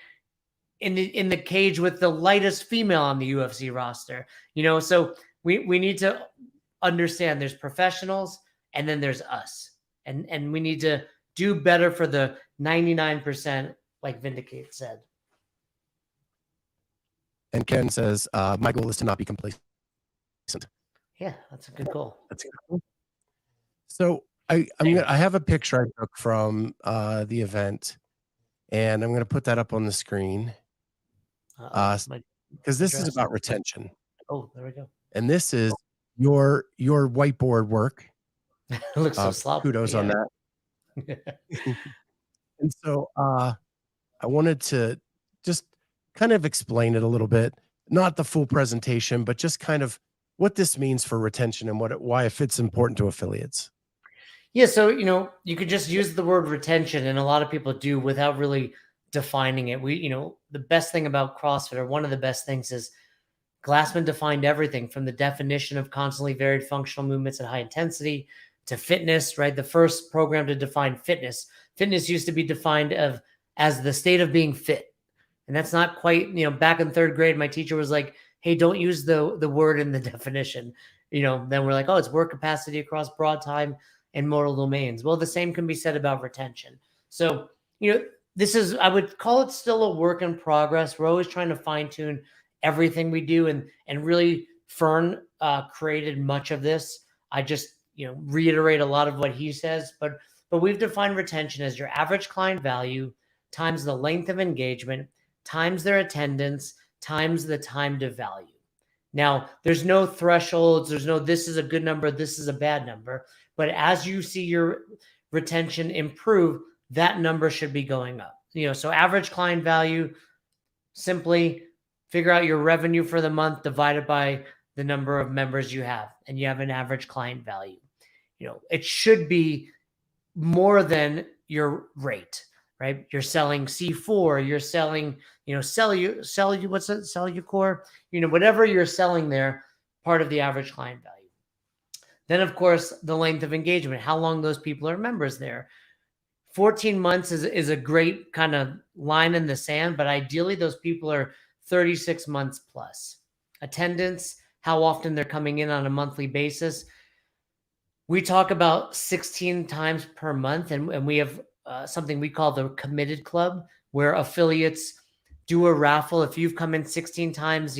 in the cage with the lightest female on the UFC roster. So we need to understand there's professionals and then there's us. And we need to do better for the 99%, like Vindicate said. And Ken says, my goal is to not be complacent. Yeah, that's a good goal. That's cool. So I have a picture I took from the event, and I'm going to put that up on the screen because this is about retention. Oh, there we go. And this is your whiteboard work. It looks so sloppy. Kudos on that. And so I wanted to just kind of explain it a little bit, not the full presentation, but just kind of what this means for retention and why it's important to affiliates. Yeah. So, you could just use the word retention, and a lot of people do without really defining it. The best thing about CrossFit, or one of the best things, is Glassman defined everything from the definition of constantly varied functional movements at high intensity to fitness, right? The first program to define fitness. Fitness used to be defined as the state of being fit. And that's not quite, back in third grade, my teacher was like, hey, don't use the word in the definition. Then we're like, oh, it's work capacity across broad time and modal domains. Well, the same can be said about retention. So, I would call it still a work in progress. We're always trying to fine tune everything we do. And really Fern created much of this. I just, reiterate a lot of what he says, but we've defined retention as your average client value times the length of engagement times their attendance times the time to value. Now, there's no thresholds. There's no, this is a good number, this is a bad number. But as you see your retention improve, that number should be going up. So average client value, simply figure out your revenue for the month divided by the number of members you have, and you have an average client value. It should be more than your rate, right? You're selling C4, you're selling, what's it? Cellucor, whatever you're selling there, part of the average client value. Then, of course, the length of engagement, how long those people are members there. 14 months is a great kind of line in the sand, but ideally those people are 36 months plus. Attendance, how often they're coming in on a monthly basis. We talk about 16 times per month, and we have something we call the Committed Club, where affiliates do a raffle. If you've come in 16 times,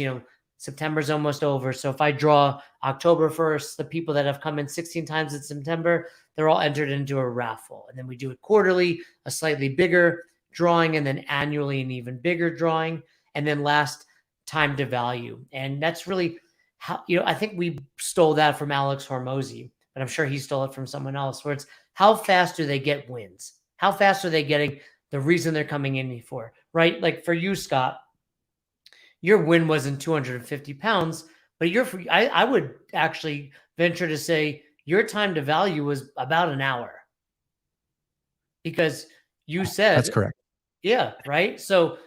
September's almost over. So if I draw October 1st, the people that have come in 16 times in September, they're all entered into a raffle. And then we do it quarterly, a slightly bigger drawing, and then annually an even bigger drawing. And then last, time to value. And that's really how, I think we stole that from Alex Hormozy, but I'm sure he stole it from someone else, where it's how fast do they get wins? How fast are they getting the reason they're coming in for, right? Like for you, Scott, your win wasn't 250 pounds, but I would actually venture to say your time to value was about an hour, because you That's said, correct. yeah, right. So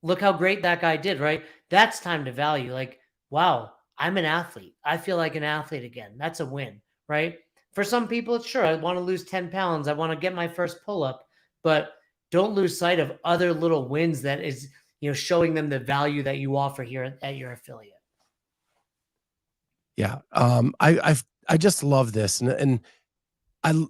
look how great that guy did, right? That's time to value. Like, wow, I'm an athlete. I feel like an athlete again. That's a win, right? For some people, it's sure, I want to lose 10 pounds. I want to get my first pull up, but don't lose sight of other little wins that is, showing them the value that you offer here at your affiliate. Yeah. I just love this. And I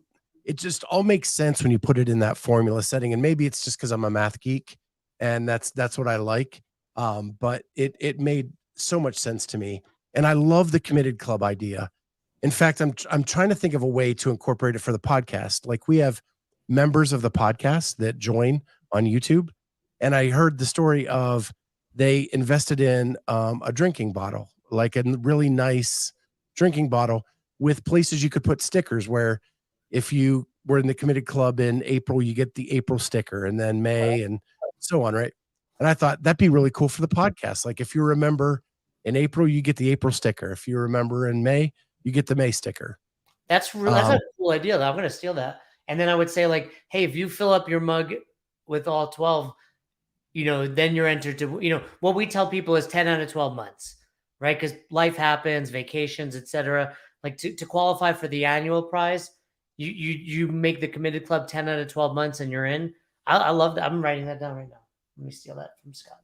it just all makes sense when you put it in that formula setting. And maybe it's just because I'm a math geek and that's what I like. But it made so much sense to me. And I love the committed club idea. In fact, I'm trying to think of a way to incorporate it for the podcast. Like we have members of the podcast that join on YouTube, and I heard the story of they invested in a drinking bottle, like a really nice drinking bottle with places you could put stickers. Where if you were in the committed club in April, you get the April sticker, and then May, and so on, right? And I thought that'd be really cool for the podcast. Like if you remember in April, you get the April sticker. If you remember in May, you get the May sticker. That's a cool idea. I'm going to steal that. And then I would say, like, hey, if you fill up your mug with all 12, then you're entered to, what we tell people is 10 out of 12 months, right? Because life happens, vacations, etc. Like to qualify for the annual prize, you make the committed club 10 out of 12 months and you're in. I love that. I'm writing that down right now. Let me steal that from Scott.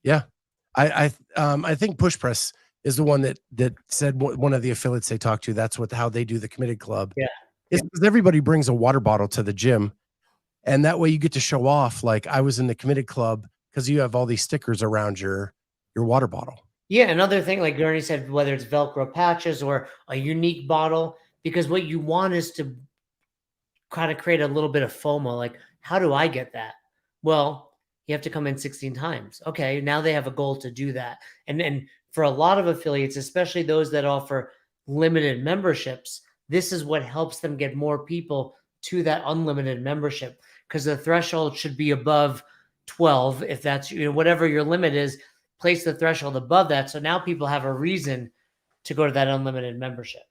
Yeah. I think Push Press is the one that said one of the affiliates they talked to. That's how they do the committed club. Yeah. Is because everybody brings a water bottle to the gym, and that way you get to show off. Like I was in the committed club because you have all these stickers around your water bottle. Yeah, another thing, like Gurney said, whether it's Velcro patches or a unique bottle, because what you want is to kind of create a little bit of FOMO. Like, how do I get that? Well, you have to come in 16 times. Okay, now they have a goal to do that. And for a lot of affiliates, especially those that offer limited memberships, this is what helps them get more people to that unlimited membership, because the threshold should be above 12. If that's, whatever your limit is, place the threshold above that. So now people have a reason to go to that unlimited membership.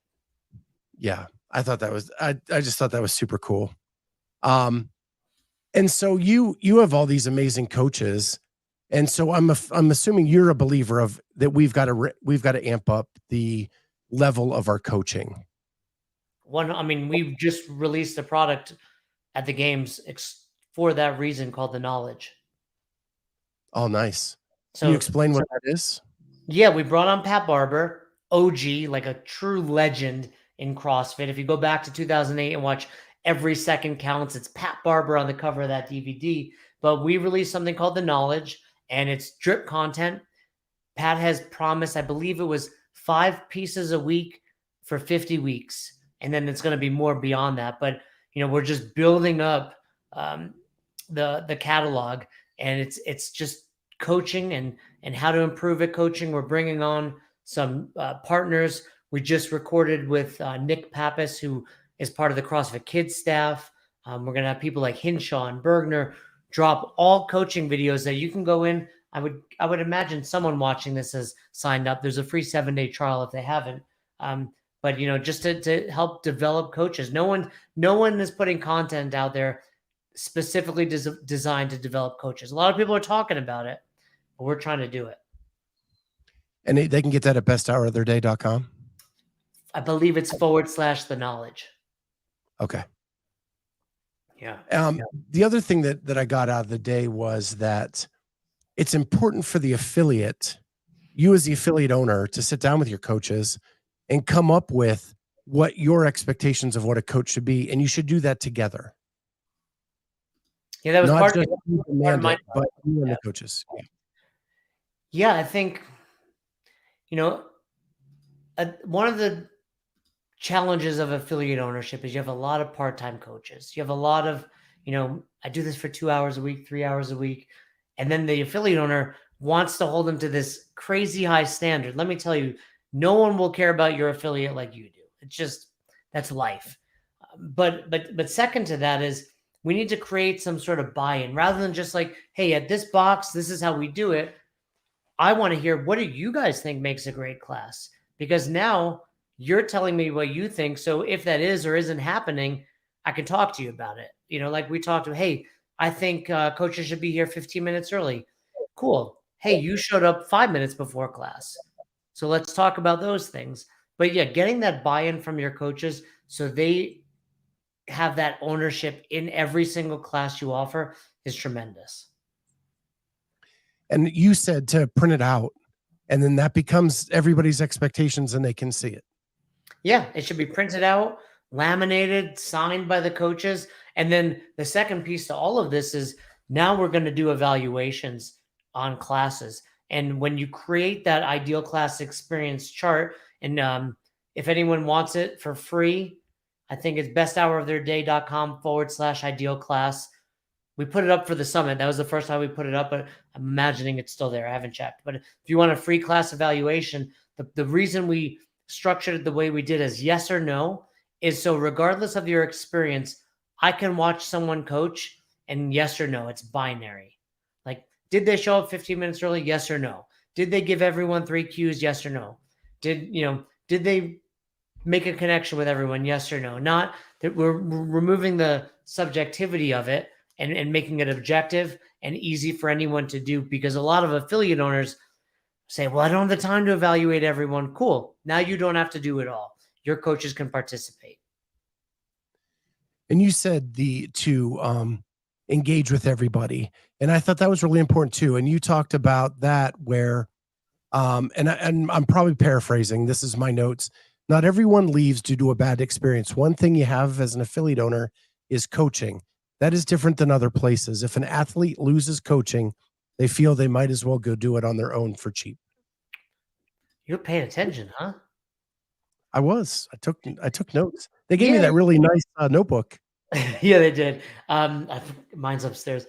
Yeah. I just thought that was super cool. And so you have all these amazing coaches. And so I'm assuming you're a believer of that we've got to amp up the level of our coaching. We've just released a product at the games for that reason called the Knowledge. Oh, nice. So, can you explain what that is? Yeah, we brought on Pat Barber, OG, like a true legend in CrossFit. If you go back to 2008 and watch Every Second Counts, it's Pat Barber on the cover of that DVD. But we released something called The Knowledge, and it's drip content. Pat has promised, I believe it was 5 pieces a week for 50 weeks. And then it's going to be more beyond that. But, we're just building up the catalog, and it's just coaching and how to improve at coaching. We're bringing on some partners. We just recorded with Nick Pappas, who is part of the CrossFit Kids staff. We're going to have people like Hinshaw and Bergner drop all coaching videos that you can go in. I would imagine someone watching this has signed up. There's a free 7-day trial if they haven't. But just to help develop coaches. No one is putting content out there specifically designed to develop coaches. A lot of people are talking about it, but we're trying to do it. And they can get that at besthouroftheirday.com. I believe it's /the knowledge. Okay. Yeah. The other thing that I got out of the day was that it's important for the affiliate, you as the affiliate owner, to sit down with your coaches and come up with what your expectations of what a coach should be. And you should do that together. Yeah, that was not part just of my, but you and the coaches. Yeah. Yeah, I think, one of the challenges of affiliate ownership is you have a lot of part-time coaches. You have a lot of, I do this for 2 hours a week, 3 hours a week. And then the affiliate owner wants to hold them to this crazy high standard. Let me tell you, no one will care about your affiliate like you do. It's just, that's life. But second to that is, we need to create some sort of buy-in rather than just like, hey, at this box, this is how we do it. I want to hear, what do you guys think makes a great class? Because now you're telling me what you think. So if that is or isn't happening, I can talk to you about it. Like we talked to, hey, I think coaches should be here 15 minutes early. Cool. Hey, you showed up 5 minutes before class. So let's talk about those things. But yeah, getting that buy-in from your coaches so they have that ownership in every single class you offer is tremendous. And you said to print it out, and then that becomes everybody's expectations and they can see it. Yeah, it should be printed out, laminated, signed by the coaches. And then the second piece to all of this is, now we're going to do evaluations on classes. And when you create that ideal class experience chart, and if anyone wants it for free, I think it's besthouroftheirday.com/ideal class. We put it up for the summit. That was the first time we put it up, but I'm imagining it's still there. I haven't checked. But if you want a free class evaluation, the reason we structured it the way we did as yes or no is so regardless of your experience, I can watch someone coach and yes or no, it's binary. Like, did they show up 15 minutes early? Yes or no? Did they give everyone 3 cues? Yes or no? Did they make a connection with everyone? Yes or no? Not that we're removing the subjectivity of it and making it objective and easy for anyone to do, because a lot of affiliate owners say, well, I don't have the time to evaluate everyone. Cool. Now you don't have to do it all. Your coaches can participate. And you said to engage with everybody. And I thought that was really important too. And you talked about that where, and I'm probably paraphrasing, this is my notes. Not everyone leaves due to a bad experience. One thing you have as an affiliate owner is coaching. That is different than other places. If an athlete loses coaching, they feel they might as well go do it on their own for cheap. You're paying attention, huh? I was. I took notes. They gave me Yeah. that really nice notebook. Yeah, they did. Mine's upstairs.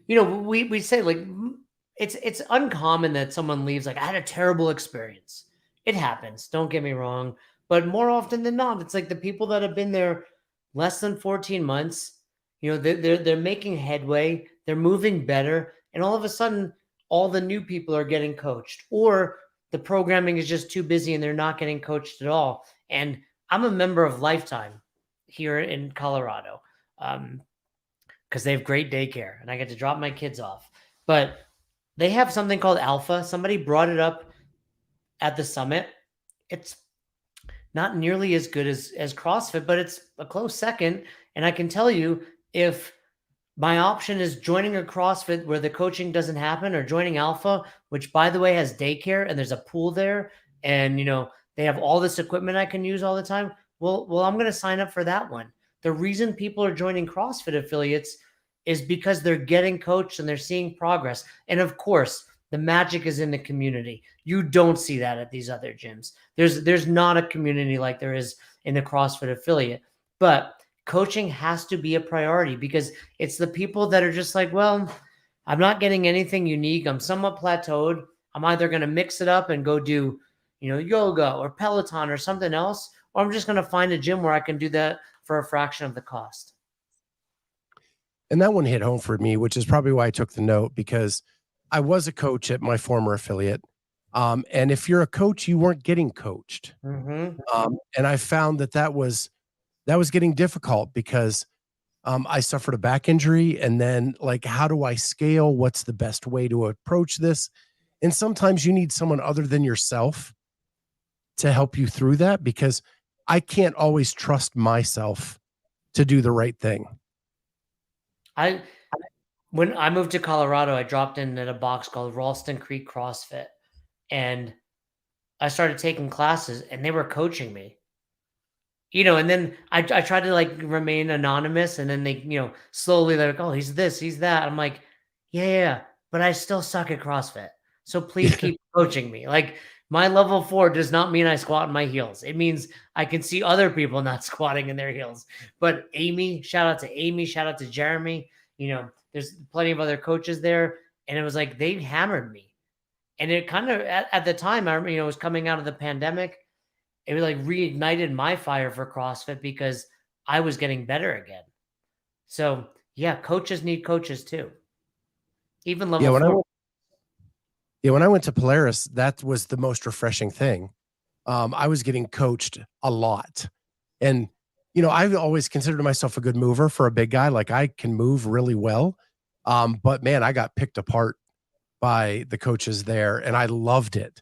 We say, like, it's uncommon that someone leaves like, I had a terrible experience. It happens. Don't get me wrong. But more often than not, it's like the people that have been there less than 14 months, they're making headway, they're moving better, and all of a sudden, all the new people are getting coached, or the programming is just too busy and they're not getting coached at all. And I'm a member of Lifetime here in Colorado, because they have great daycare and I get to drop my kids off. But they have something called Alpha. Somebody brought it up at the summit. It's not nearly as good as CrossFit, but it's a close second. And I can tell you, if my option is joining a CrossFit where the coaching doesn't happen, or joining Alpha, which by the way has daycare and there's a pool there, and they have all this equipment I can use all the time. Well, I'm going to sign up for that one. The reason people are joining CrossFit affiliates is because they're getting coached and they're seeing progress. And of course, the magic is in the community. You don't see that at these other gyms. There's not a community like there is in the CrossFit affiliate. But coaching has to be a priority, because it's the people that are just like, well, I'm not getting anything unique. I'm somewhat plateaued. I'm either going to mix it up and go do, yoga or Peloton or something else, or I'm just going to find a gym where I can do that for a fraction of the cost. And that one hit home for me, which is probably why I took the note, because I was a coach at my former affiliate. And if you're a coach, you weren't getting coached. Mm-hmm. And I found that was getting difficult, because I suffered a back injury, and then, like, how do I scale? What's the best way to approach this? And sometimes you need someone other than yourself to help you through that, because I can't always trust myself to do the right thing. When I moved to Colorado, I dropped in at a box called Ralston Creek CrossFit, and I started taking classes, and they were coaching me. And then I tried to like remain anonymous, and then they, slowly they're like, oh, he's this, he's that. I'm like, yeah, but I still suck at CrossFit. So please keep coaching me. Like, my level 4 does not mean I squat in my heels. It means I can see other people not squatting in their heels. But Amy, shout out to Amy, shout out to Jeremy. there's plenty of other coaches there. And it was like, they hammered me. And it kind of, at the time, it was coming out of the pandemic. It was like reignited my fire for CrossFit because I was getting better again. So yeah, coaches need coaches too. Even Yeah, level 4. when I went to Polaris, that was the most refreshing thing. I was getting coached a lot. And, I've always considered myself a good mover for a big guy. Like I can move really well. But man, I got picked apart by the coaches there and I loved it.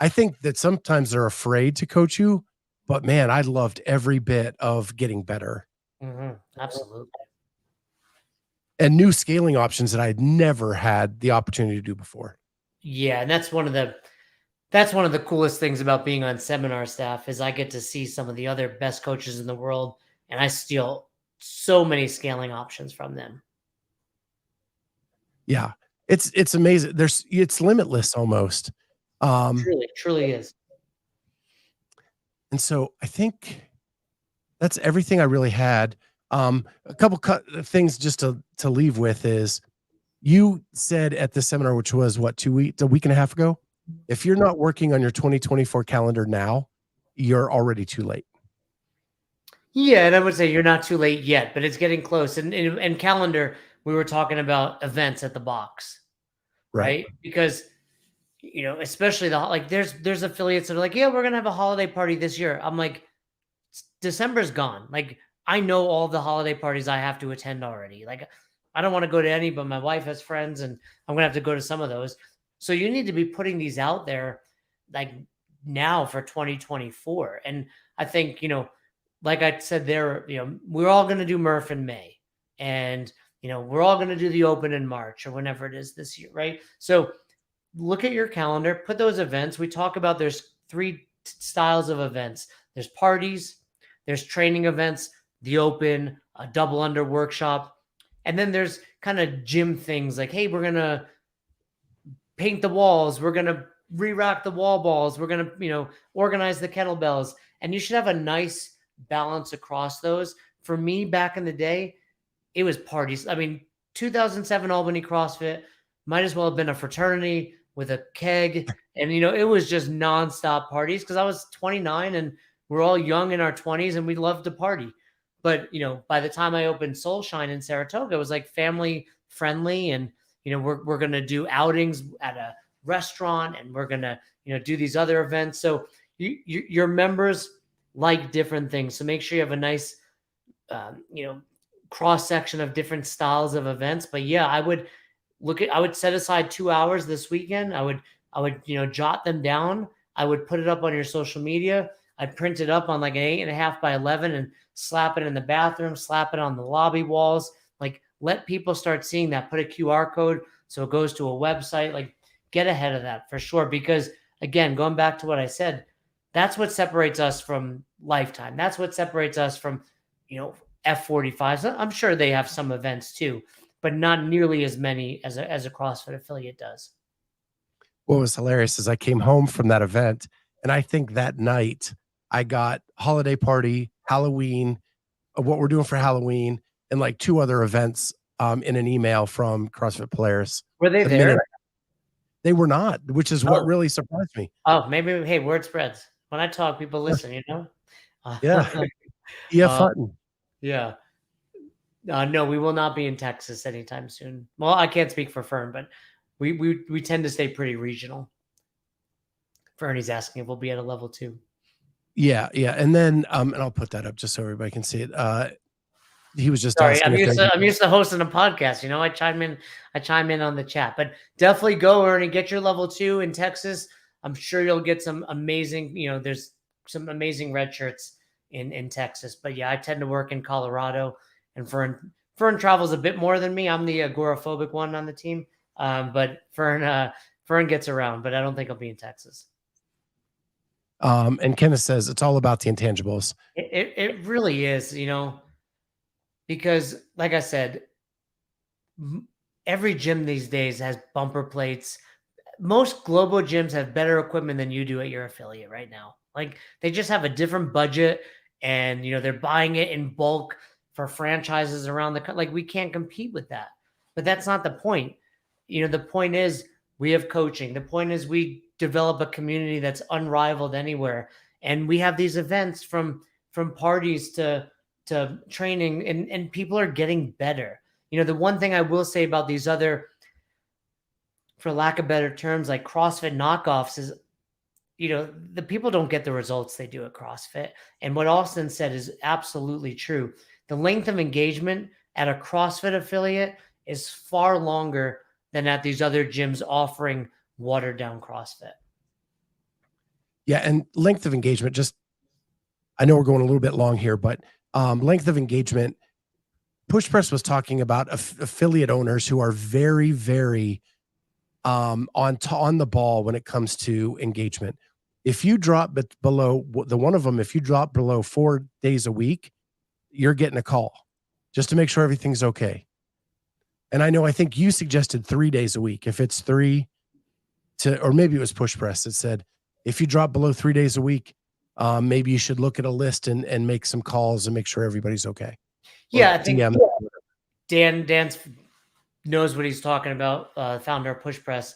I think that sometimes they're afraid to coach you, but man, I loved every bit of getting better Absolutely. and new scaling options that I'd never had the opportunity to do before. Yeah. And that's one of the coolest things about being on seminar staff is I get to see some of the other best coaches in the world, and I steal so many scaling options from them. Yeah. It's amazing. It's limitless almost. Truly, truly is. And so I think that's everything I really had. A couple things just to leave with is you said at the seminar, which was what, a week and a half ago, if you're not working on your 2024 calendar now, you're already too late. Yeah, and I would say you're not too late yet, but it's getting close. And calendar, we were talking about events at the box, Right. right? Because especially there's affiliates that are like, yeah, we're gonna have a holiday party this year. I'm like, December's gone. Like I know all the holiday parties I have to attend already. Like I don't want to go to any, but my wife has friends, and I'm gonna have to go to some of those. So you need to be putting these out there, like now for 2024. And I think like I said, we're all going to do Murph in May, and we're all going to do the Open in March or whenever it is this year, right? So look at your calendar, put those events. We talk about there's three styles of events. There's parties, there's training events, the Open, a double under workshop, and then there's kind of gym things like, hey, we're gonna paint the walls, we're gonna re-rack the wall balls, we're gonna organize the kettlebells, and you should have a nice balance across those. For me, back in the day, it was parties. I mean, 2007 Albany CrossFit might as well have been a fraternity with a keg, and it was just nonstop parties because I was 29 and we're all young in our 20s and we loved to party. But by the time I opened Soulshine in Saratoga, it was like family friendly, and we're gonna do outings at a restaurant, and we're gonna do these other events. So your members like different things. So make sure you have a nice, cross section of different styles of events. But yeah, I would set aside 2 hours this weekend. I would, jot them down. I would put it up on your social media. I'd print it up on like an 8.5 by 11 and slap it in the bathroom, slap it on the lobby walls. Like let people start seeing that, put a QR code so it goes to a website, like get ahead of that for sure. Because again, going back to what I said, that's what separates us from Lifetime. That's what separates us from, F45s. I'm sure they have some events too, but not nearly as many as a CrossFit affiliate does. What was hilarious is I came home from that event, and I think that night I got holiday party, Halloween, what we're doing for Halloween, and like 2 other events in an email from CrossFit Polaris. Were they there? They were not, which is what really surprised me. Oh, maybe, hey, word spreads. When I talk, people listen, Yeah. EF Hutton. Yeah. No, we will not be in Texas anytime soon. Well, I can't speak for Fern, but we tend to stay pretty regional. Fernie's asking if we'll be at a level 2. Yeah, yeah. And then and I'll put that up just so everybody can see it. He was just Sorry, asking. I'm used to hosting a podcast. I chime in on the chat, but definitely go, Ernie, get your level 2 in Texas. I'm sure you'll get some amazing, there's some amazing red shirts in Texas. But yeah, I tend to work in Colorado, and Fern travels a bit more than me. I'm the agoraphobic one on the team. But Fern gets around, but I don't think I'll be in Texas. And Kenneth says it's all about the intangibles. It really is, because like I said, every gym these days has bumper plates. Most global gyms have better equipment than you do at your affiliate right now. Like they just have a different budget, and they're buying it in bulk for franchises around like we can't compete with that. But that's not the point. The point is we have coaching. The point is we develop a community that's unrivaled anywhere. And we have these events from parties to training, and people are getting better. The one thing I will say about these other, for lack of better terms, like CrossFit knockoffs is, the people don't get the results they do at CrossFit. And what Austin said is absolutely true. The length of engagement at a CrossFit affiliate is far longer than at these other gyms offering watered down CrossFit. Yeah. And length of engagement, I know we're going a little bit long here, but length of engagement, Push Press was talking about affiliate owners who are very, very on the ball when it comes to engagement. If you drop below one of them, if you drop below 4 days a week, you're getting a call just to make sure everything's okay. And I think you suggested 3 days a week. If it's or maybe it was Push Press that said, if you drop below 3 days a week, maybe you should look at a list and make some calls and make sure everybody's okay. Yeah, I think Dan knows what he's talking about, founder of Push Press.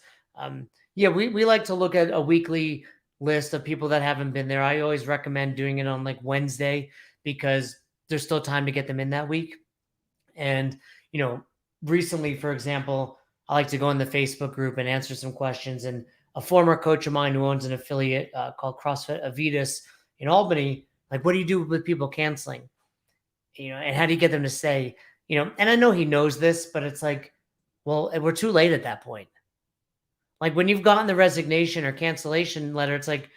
We like to look at a weekly list of people that haven't been there. I always recommend doing it on like Wednesday because there's still time to get them in that week. And, recently, for example, I like to go in the Facebook group and answer some questions. And a former coach of mine who owns an affiliate called CrossFit Avitas in Albany, like, what do you do with people canceling? And how do you get them to say, and I know he knows this, but it's like, well, we're too late at that point. Like when you've gotten the resignation or cancellation letter, it's like,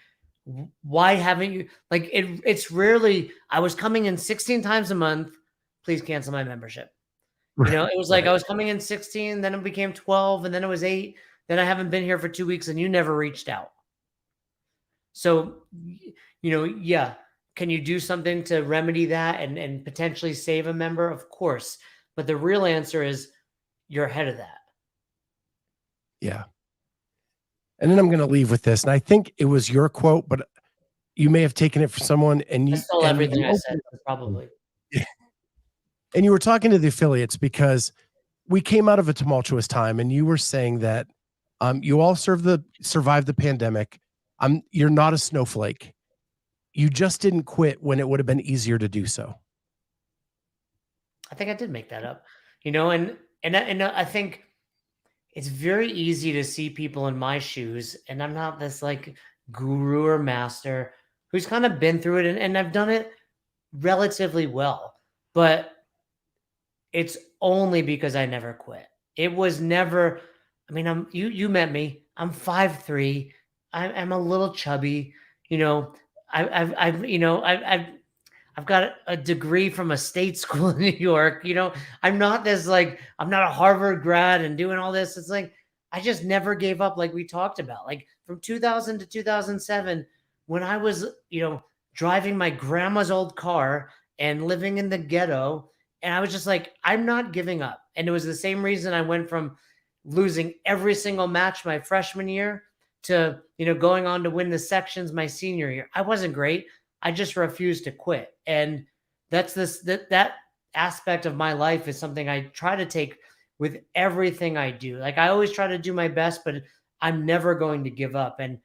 why haven't you, like, it's rarely, I was coming in 16 times a month, please cancel my membership. It was like I was coming in 16, then it became 12, and then it was 8. Then I haven't been here for 2 weeks and you never reached out. So, yeah. Can you do something to remedy that and potentially save a member? Of course. But the real answer is you're ahead of that. Yeah. And then I'm going to leave with this. And I think it was your quote, but you may have taken it from someone and you stole everything I said, probably. And you were talking to the affiliates because we came out of a tumultuous time and you were saying that you all survived the pandemic. You're not a snowflake. You just didn't quit when it would have been easier to do so. I think I did make that up, and I think it's very easy to see people in my shoes, and I'm not this like guru or master who's kind of been through it, and I've done it relatively well, but it's only because I never quit. It was never, you met me, I'm 5'3", I'm a little chubby, I've got a degree from a state school in New York. I'm not I'm not a Harvard grad and doing all this. It's like, I just never gave up. Like we talked about, like from 2000 to 2007, when I was, driving my grandma's old car and living in the ghetto. And I was just like, I'm not giving up. And it was the same reason I went from losing every single match my freshman year to, going on to win the sections my senior year. I wasn't great. I just refused to quit. And that's that aspect of my life is something I try to take with everything I do. Like I always try to do my best, but I'm never going to give up. And,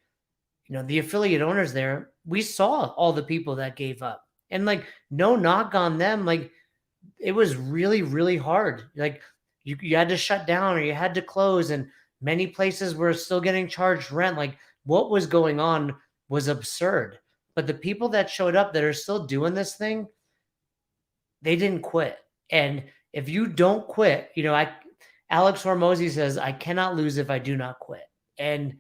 the affiliate owners there, we saw all the people that gave up and like, no knock on them. Like it was really, really hard. Like you had to shut down or you had to close, and many places were still getting charged rent. Like what was going on was absurd. But the people that showed up that are still doing this thing, they didn't quit. And if you don't quit, Alex Hormozy says, I cannot lose if I do not quit. And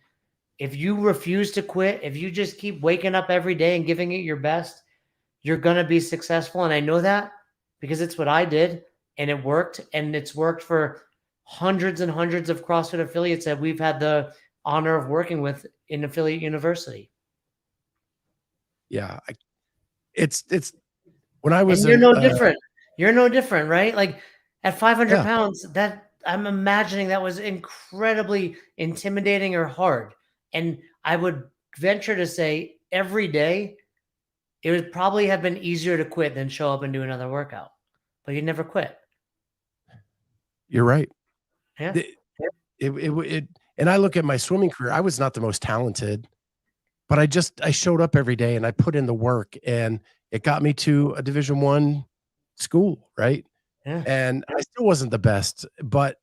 if you refuse to quit, if you just keep waking up every day and giving it your best, you're going to be successful. And I know that because it's what I did and it worked. And it's worked for hundreds and hundreds of CrossFit affiliates that we've had the honor of working with in Affiliate University. Yeah. It's when I was, and you're no different. You're no different, right? Like at 500 pounds, that I'm imagining that was incredibly intimidating or hard. And I would venture to say every day, it would probably have been easier to quit than show up and do another workout. but you never quit. You're right. Yeah. The- and I look at my swimming career. I was not the most talented, but I showed up every day and I put in the work, and it got me to a Division I school, right? Yeah. And I still wasn't the best, but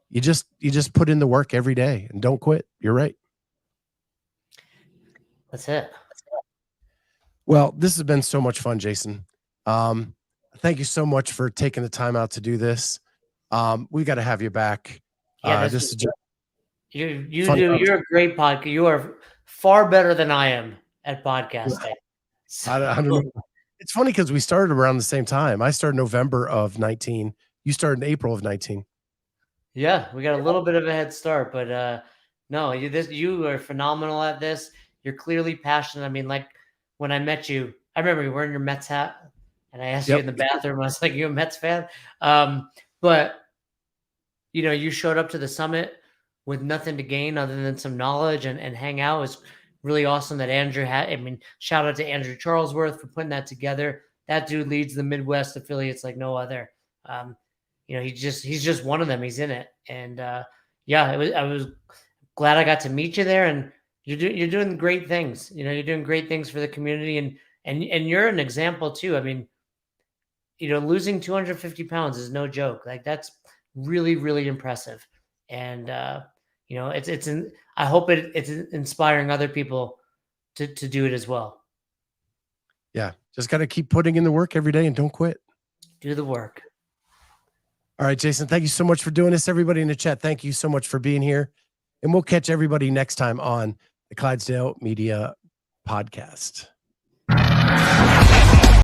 you just put in the work every day and don't quit. You're right. That's it. Well, this has been so much fun, Jason. Um, thank you so much for taking the time out to do this. We got to have you back. Yeah. This is just fun. You're a great podcast. You are far better than I am at Well, podcasting. I don't So, know. It's funny because we started around the same time. I started November of 19. You started in April of 19. yeah, we got a little bit of a head start, but no, you are phenomenal at this. You're clearly passionate. I mean, like when I met you, I remember you wearing your Mets hat, and I asked you in Yep. the bathroom. I was like, "You a Mets fan?" But you showed up to the summit with nothing to gain other than some knowledge and hang out. It was really awesome that Andrew had. I mean, shout out to Andrew Charlesworth for putting that together. That dude leads the Midwest affiliates like no other. Um, he's just one of them. He's in it, and yeah, I was glad I got to meet you there, and you're doing great things. You're doing great things for the community, and you're an example too. I mean, losing 250 pounds is no joke. Like that's really, really impressive. And I hope it's inspiring other people to do it as well. Yeah. Just got to keep putting in the work every day and don't quit. Do the work. All right, Jason, thank you so much for doing this. Everybody in the chat, thank you so much for being here. And we'll catch everybody next time on the Clydesdale Media Podcast.